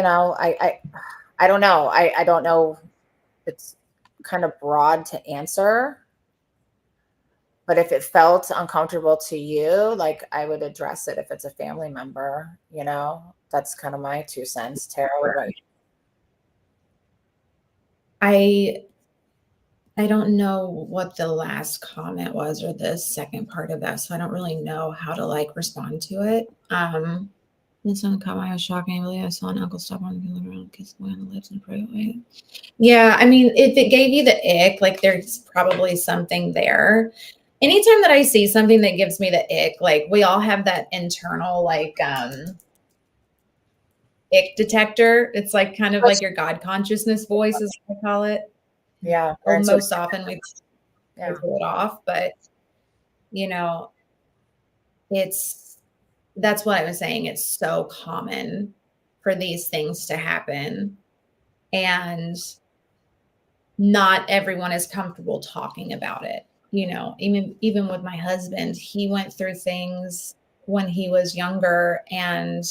don't know. I don't know. It's kind of broad to answer. But if it felt uncomfortable to you, like I would address it if it's a family member, That's kind of my 2 cents. Tara, what about you? I don't know what the last comment was or the second part of that, so I don't really know how to like respond to it. This one caught my eye shockingly. I saw an uncle stop on the around, kiss the boy on the lips in a private way. Yeah, I mean, if it gave you the ick, like there's probably something there. Anytime that I see something that gives me the ick, like we all have that internal like ick detector. It's like kind of like your God consciousness voice, is what I call it. Yeah. Well, most often we pull it off, but that's what I was saying. It's so common for these things to happen, and not everyone is comfortable talking about it. Even with my husband, he went through things when he was younger, and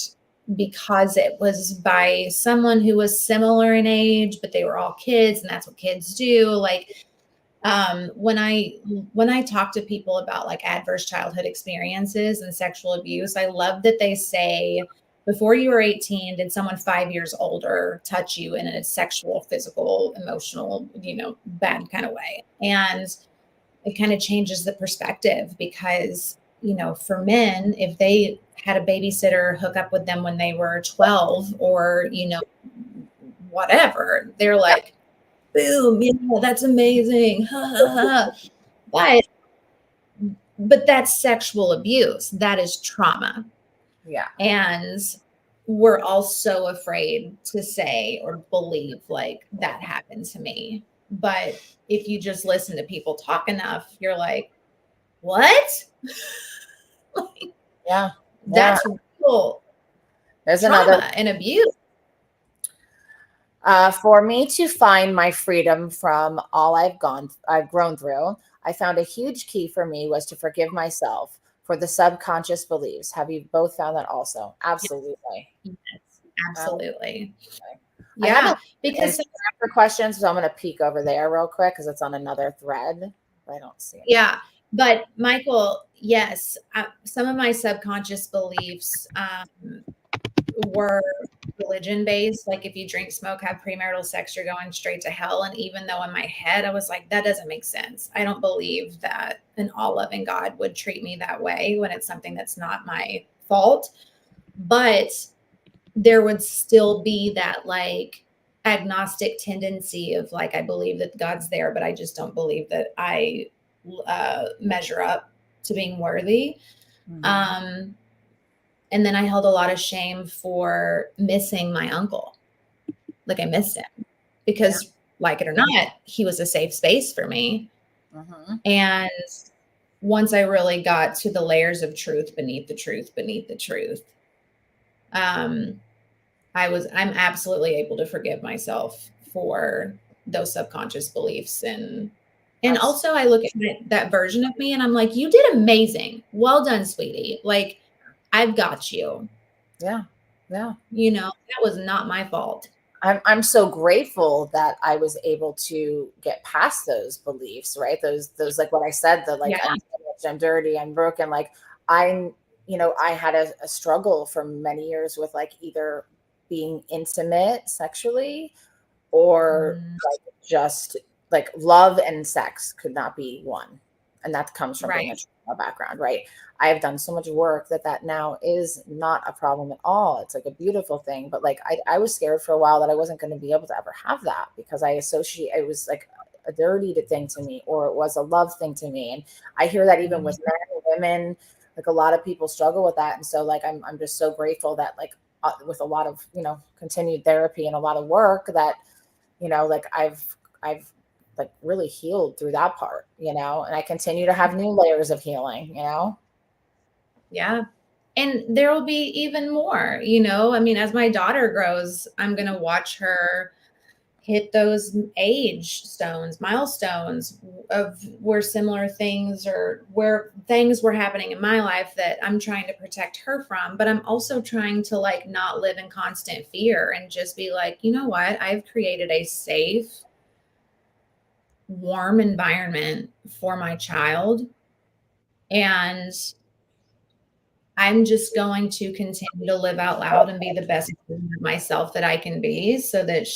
because it was by someone who was similar in age, but they were all kids, and that's what kids do. Like, when I talk to people about like adverse childhood experiences and sexual abuse, I love that they say, before you were 18, did someone 5 years older touch you in a sexual, physical, emotional, bad kind of way? And it kind of changes the perspective, because, for men, if they had a babysitter hook up with them when they were 12 or, whatever, they're like, boom, that's amazing. But that's sexual abuse. That is trauma. Yeah. And we're all so afraid to say or believe like that happened to me. But if you just listen to people talk enough, you're like, what? That's real. There's trauma another and abuse. For me to find my freedom from all I've grown through, I found a huge key for me was to forgive myself for the subconscious beliefs. Have you both found that also? Absolutely. Yes, Absolutely. absolutely. I have Yeah, a because Instagram for questions, so I'm going to peek over there real quick because it's on another thread. I don't see it. yeah, but Michael, yes, some of my subconscious beliefs were religion based. Like if you drink, smoke, have premarital sex, you're going straight to hell. And even though in my head I was like, that doesn't make sense. I don't believe that an all loving God would treat me that way when it's something that's not my fault. But there would still be that like agnostic tendency of like, I believe that God's there, but I just don't believe that I measure up to being worthy. Mhm. And then I held a lot of shame for missing my uncle. Like I missed him because, like it or not, he was a safe space for me. Mhm. And once I really got to the layers of truth beneath the truth, beneath the truth, um, I'm absolutely able to forgive myself for those subconscious beliefs. And That's also I look at that version of me and I'm like, you did amazing. Well done, sweetie. Like I've got you. yeah. Yeah. You know, that was not my fault. I'm so grateful that I was able to get past those beliefs, right? Those like what I said, the like Yeah. I'm dirty, I'm broken. Like I'm, I had a struggle for many years with like either being intimate sexually or Mm, like just like love and sex could not be one. And that comes from being a right. trauma background, right? I have done so much work that now is not a problem at all. It's like a beautiful thing. But like I was scared for a while that I wasn't going to be able to ever have that because I associate it was like a dirty thing to me or it was a love thing to me. And I hear that even with men and women, like a lot of people struggle with that. And so like I'm just so grateful that like with a lot of, continued therapy and a lot of work that like I've like really healed through that part, and I continue to have new layers of healing. Yeah. And there will be even more, you know. I mean, as my daughter grows, I'm going to watch her hit those age stones, milestones of where similar things or where things were happening in my life that I'm trying to protect her from. But I'm also trying to like not live in constant fear and just be like, you know what? I've created a safe, warm environment for my child. And I'm just going to continue to live out loud and be the best version of myself that I can be so that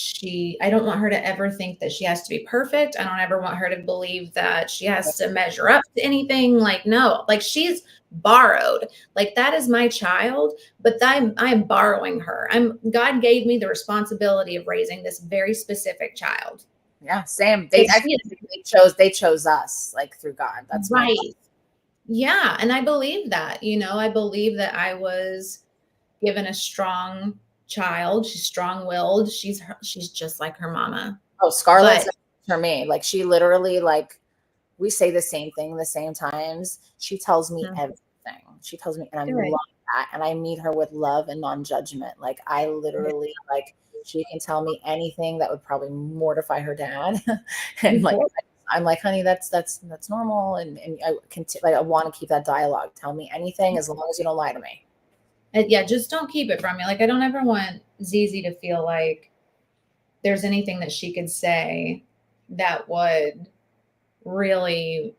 I don't want her to ever think that she has to be perfect. I don't ever want her to believe that she has to measure up to anything. Like, no, like she's borrowed. Like that is my child, but I'm borrowing her. God gave me the responsibility of raising this very specific child. Yeah, same. So They I she think they chose us like through God. That's my right. Yeah. And I believe that, I believe that I was given a strong child. She's strong-willed. She's just like her mama. oh Scarlett's But for me. Like she literally like we say the same thing the same times. She tells me everything. She tells me, and I good. love that. And I meet her with love and non-judgment. Like I literally like she can tell me anything that would probably mortify her dad. And like I'm like, honey, that's normal. And I can like I want to keep that dialogue. Tell me anything as long as you don't lie to me. Yeah, just don't keep it from me. Like I don't ever want Zizi to feel like there's anything that she could say that would really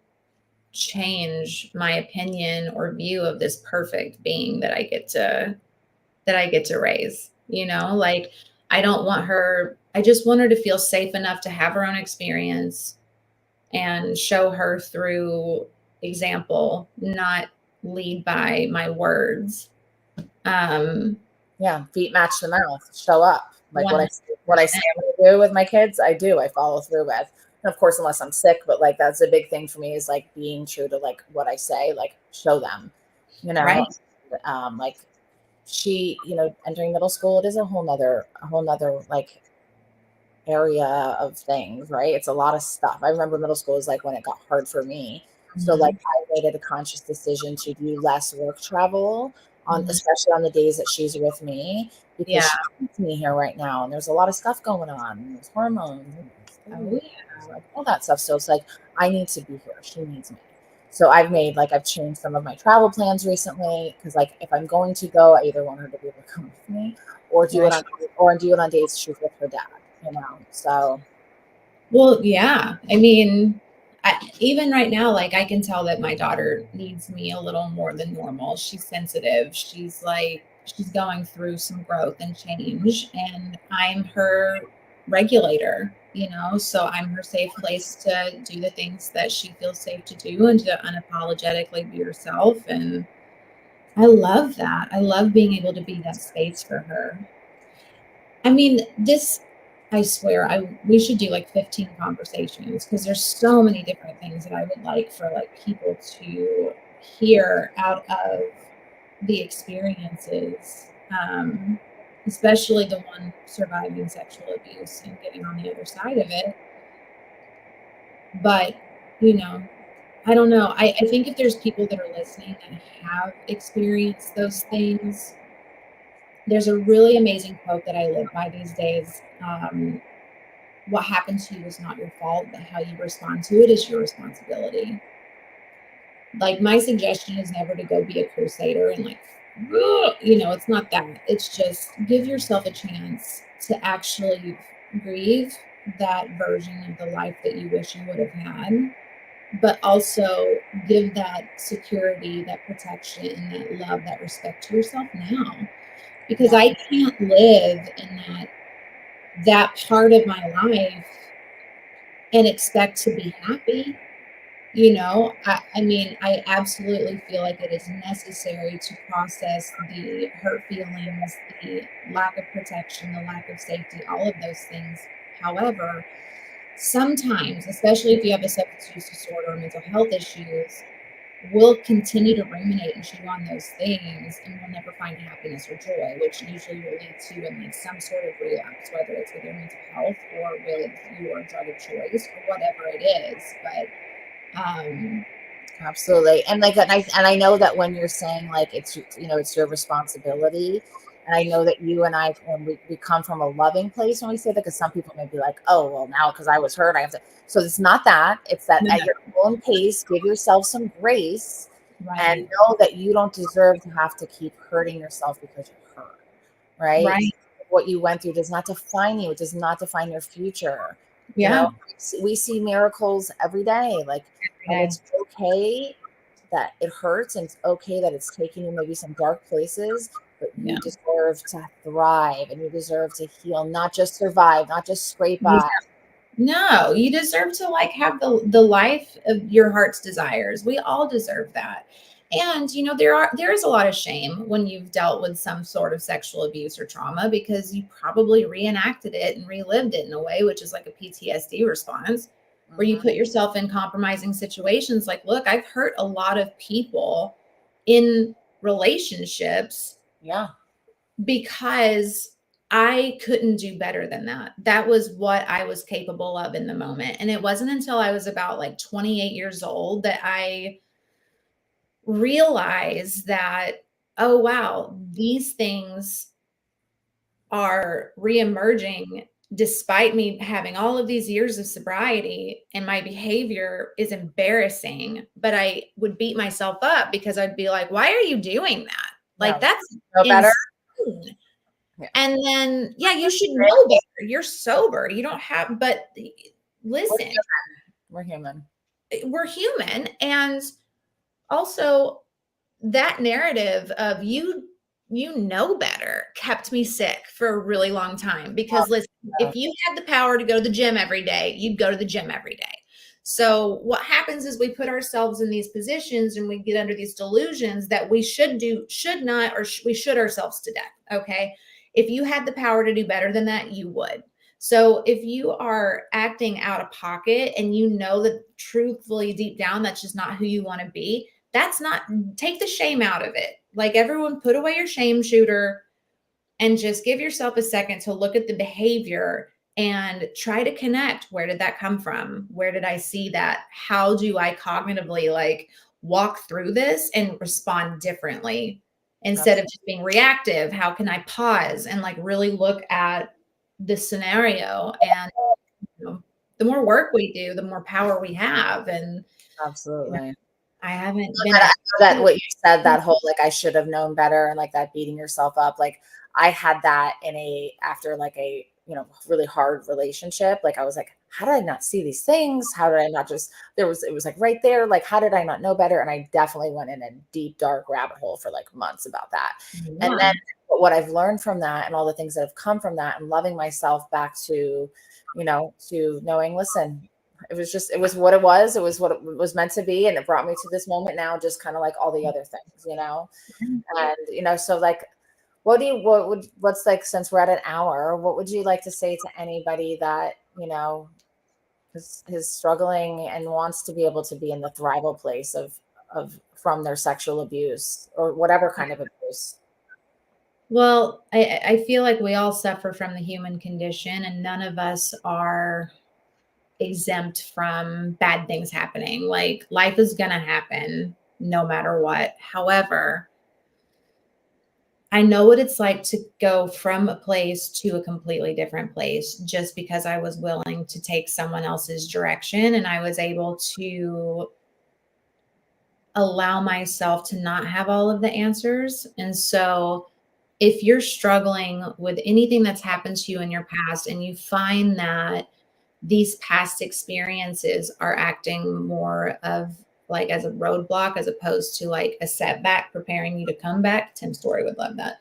change my opinion or view of this perfect being that I get to raise. Like I don't want her, I just want her to feel safe enough to have her own experience and show her through example, not lead by my words. Yeah, feet match the mouth. Show up. Like what 100%. I say I'm gonna do with my kids, I do. I follow through with. And of course, unless I'm sick, but like that's a big thing for me is like being true to like what I say, like show them, you know. Right. Like she, entering middle school, it is a whole nother like area of things, right? It's a lot of stuff. I remember middle school is like when it got hard for me. So like Mhm. I made it a conscious decision to do less work travel especially on the days that she's with me, because Yeah. she needs me here right now. And there's a lot of stuff going on. And there's hormones and Oh, like all that stuff. So it's like, I need to be here. She needs me. So I've changed some of my travel plans recently, because like if I'm going to go, I either want her to be able to come with me or do right. it on days she's with her dad, you know. So Well, yeah. I mean, even right now, like I can tell that my daughter needs me a little more than normal. She's sensitive. She's going through some growth and change, and I'm her regulator, so I'm her safe place to do the things that she feels safe to do and to unapologetically be herself. And I love that. I love being able to be that space for her. I mean, I swear, we should do like 15 conversations, because there's so many different things that I would like for like people to hear out of the experiences, especially the one surviving sexual abuse and getting on the other side of it. But, I don't know. I think if there's people that are listening that have experienced those things, there's a really amazing quote that I live by these days. What happened to you is not your fault, but how you respond to it is your responsibility. Like, my suggestion is never to go be a crusader and like, it's not that. It's just give yourself a chance to actually grieve that version of the life that you wish you would have had, but also give that security, that protection, that love, that respect to yourself now. Because I can't live in that part of my life and expect to be happy. I mean, I absolutely feel like it is necessary to process the hurt feelings, the lack of protection, the lack of safety, all of those things. However, sometimes, especially if you have a substance use disorder or mental health issues, we'll continue to ruminate and chew on those things, and we'll never find happiness or joy, which usually will lead to in like some sort of relapse, whether it's with your mental health or with your drug of choice or whatever it is. But absolutely. And like, and I know that when you're saying like, it's your responsibility. And I know that you and I, when we come from a loving place when we say that, because some people may be like, oh, well, now because I was hurt, I have to. So it's not that. It's that at your own pace, give yourself some grace, and know that you don't deserve to have to keep hurting yourself because you're hurt. Right? What you went through does not define you. It does not define your future. Yeah. We see miracles every day. Like, and it's okay that it hurts, and it's okay that it's taking you maybe some dark places, but you deserve to thrive, and you deserve to heal, not just survive, not just scrape by. No, you deserve to like have the life of your heart's desires. We all deserve that. And there is a lot of shame when you've dealt with some sort of sexual abuse or trauma, because you probably reenacted it and relived it in a way, which is like a PTSD response, where you put yourself in compromising situations. Like, look, I've hurt a lot of people in relationships. Yeah. Because I couldn't do better than that. That was what I was capable of in the moment. And it wasn't until I was about like 28 years old that I realized that, oh, wow, these things are reemerging despite me having all of these years of sobriety, and my behavior is embarrassing. But I would beat myself up because I'd be like, why are you doing that? Like, that's better. Yeah. And then, you should know better. You're sober. You don't have, but listen, we're human. We're human. And also, that narrative of you know better kept me sick for a really long time. Because listen, if you had the power to go to the gym every day, you'd go to the gym every day. So what happens is we put ourselves in these positions and we get under these delusions that we should not, or we should ourselves to death. Okay. If you had the power to do better than that, you would. So if you are acting out of pocket and you know that truthfully deep down, that's just not who you want to be, take the shame out of it. Like, everyone, put away your shame shooter and just give yourself a second to look at the behavior and try to connect. Where did that come from? Where did I see that? How do I cognitively like walk through this and respond differently instead of just being reactive. How can I pause and like really look at the scenario? And you know, the more work we do, the more power we have. And Absolutely. I haven't Look, been I know that what you said, that whole, like, I should have known better, and like that beating yourself up. Like, I had that after like a, really hard relationship. Like, I was like, how did I not see these things? How did I not just, it was like right there. Like, how did I not know better? And I definitely went in a deep, dark rabbit hole for like months about that. And then what I've learned from that and all the things that have come from that, and loving myself back to, to knowing, listen, it was what it was. It was what it was meant to be. And it brought me to this moment now, just kind of like all the other things, and, so like, what's like, since we're at an hour, what would you like to say to anybody that, is struggling and wants to be able to be in the thrival place of from their sexual abuse or whatever kind of abuse? Well, I feel like we all suffer from the human condition, and none of us are exempt from bad things happening. Like, life is going to happen no matter what. However, I know what it's like to go from a place to a completely different place just because I was willing to take someone else's direction, and I was able to allow myself to not have all of the answers. And so if you're struggling with anything that's happened to you in your past, and you find that these past experiences are acting more of like as a roadblock as opposed to like a setback preparing you to come back, Tim Story would love that.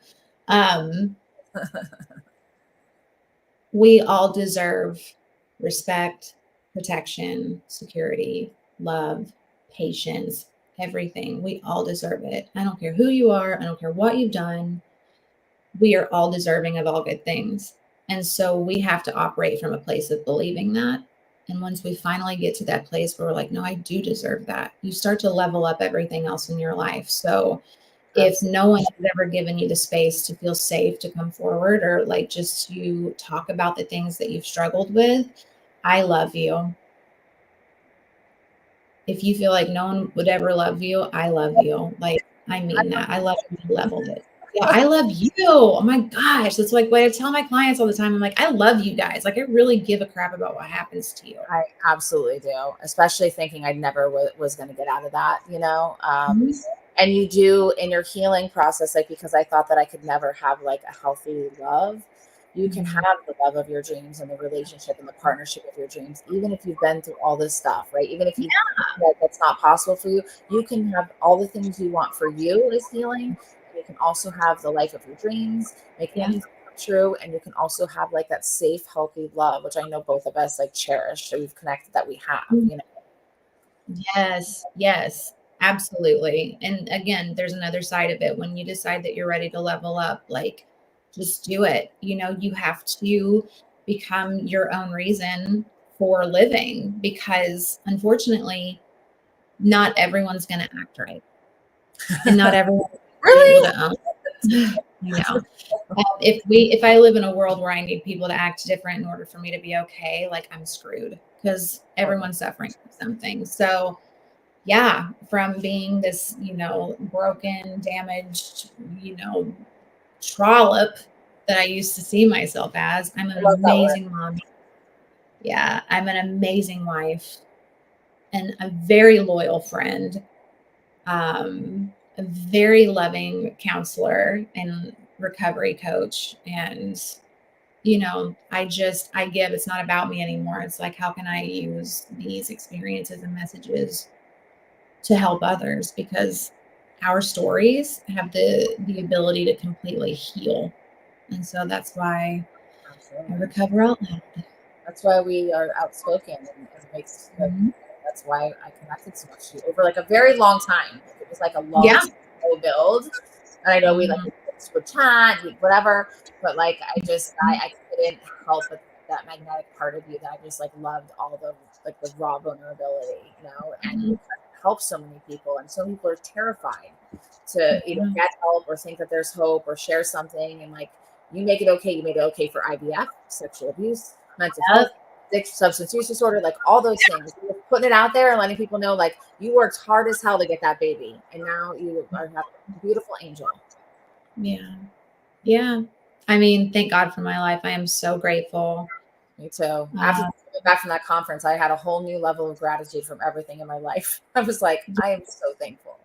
We all deserve respect, protection, security, love, patience, everything. We all deserve it. I don't care who you are. I don't care what you've done. We are all deserving of all good things. And so we have to operate from a place of believing that. And once we finally get to that place where we're like, no, I do deserve that, you start to level up everything else in your life. So if no one has ever given you the space to feel safe to come forward, or like just to talk about the things that you've struggled with, I love you. If you feel like no one would ever love you, I love you. Like, I mean that. I love you leveled it. Yeah, I love you. Oh my gosh. That's like what I tell my clients all the time. I'm like, I love you guys. Like, I really give a crap about what happens to you. I absolutely do, especially thinking I never was going to get out of that, and you do in your healing process, like, because I thought that I could never have like a healthy love. You can have the love of your dreams and the relationship and the partnership of your dreams, even if you've been through all this stuff, right? Even if you like that's not possible for you, you can have all the things you want for you as healing. And you can also have the life of your dreams, make anything come true, and you can also have like that safe, healthy love, which I know both of us like cherish. So we've connected that we have. Yes, absolutely. And again, there's another side of it. When you decide that you're ready to level up, like, just do it. You have to become your own reason for living, because unfortunately, not everyone's going to act right. And not everyone Really? able to own. If I live in a world where I need people to act different in order for me to be okay, like, I'm screwed, because everyone's suffering from something. So yeah, from being this, broken, damaged, trollop that I used to see myself as, I'm an amazing mom. Yeah, I'm an amazing wife and a very loyal friend, a very loving counselor and recovery coach. And, I give, it's not about me anymore. It's like, how can I use these experiences and messages to help others? Because our stories have the ability to completely heal. And so that's why I recover out loud. That's why we are outspoken, and it makes that's why I connected so much to you over like a very long time. It was like a long slow build. And I know we like would chat, whatever, but like I couldn't help but that magnetic part of you that I just like loved all the like the raw vulnerability, and you help so many people, and so many people are terrified to either get help or think that there's hope or share something, and like you make it okay. You made it okay for IVF, sexual abuse, mental health, substance use disorder, like all those things. You're putting it out there and letting people know, like, you worked hard as hell to get that baby, and now you are a beautiful angel. Yeah. Yeah. I mean, thank God for my life. I am so grateful. Me too. After coming back from that conference, I had a whole new level of gratitude from everything in my life. I was like, I am so thankful.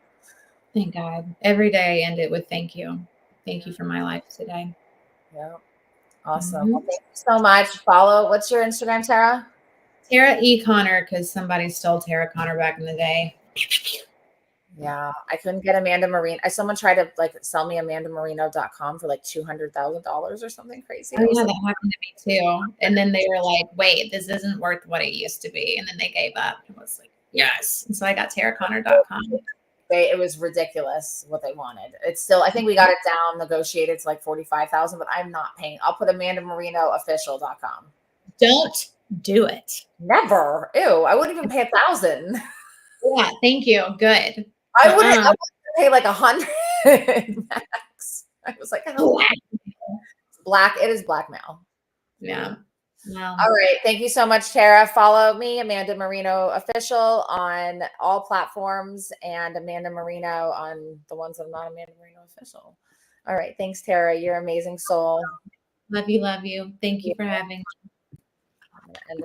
Thank God. Every day I end it with thank you. Thank you for my life today. Yeah. Awesome. Well, thank you so much. Follow. What's your Instagram, Tara? Tara E. Connor, because somebody stole Tara Connor back in the day. Yeah, I couldn't get Amanda Marino. Someone tried to like sell me amandamarino.com for like $200,000 or something crazy. Oh, yeah, like, that happened to me too. And then they were like, wait, this isn't worth what it used to be. And then they gave up. I was like, yes. And so I got TaraConnor.com. it was ridiculous what they wanted. It's still, I think we got it down negotiated to like 45,000, but I'm not paying. I'll put amandamarinoofficial.com. Don't do it. Never. Ew. I wouldn't even pay 1,000. Yeah, thank you. Good. I wouldn't pay like 100 max. I was like, oh, black. It is blackmail. Yeah. Well, all right. Thank you so much, Tara. Follow me, Amanda Marino Official, on all platforms, and Amanda Marino on the ones that are not Amanda Marino Official. All right. Thanks, Tara. You're an amazing soul. love you. Love you. Thank you for having me. And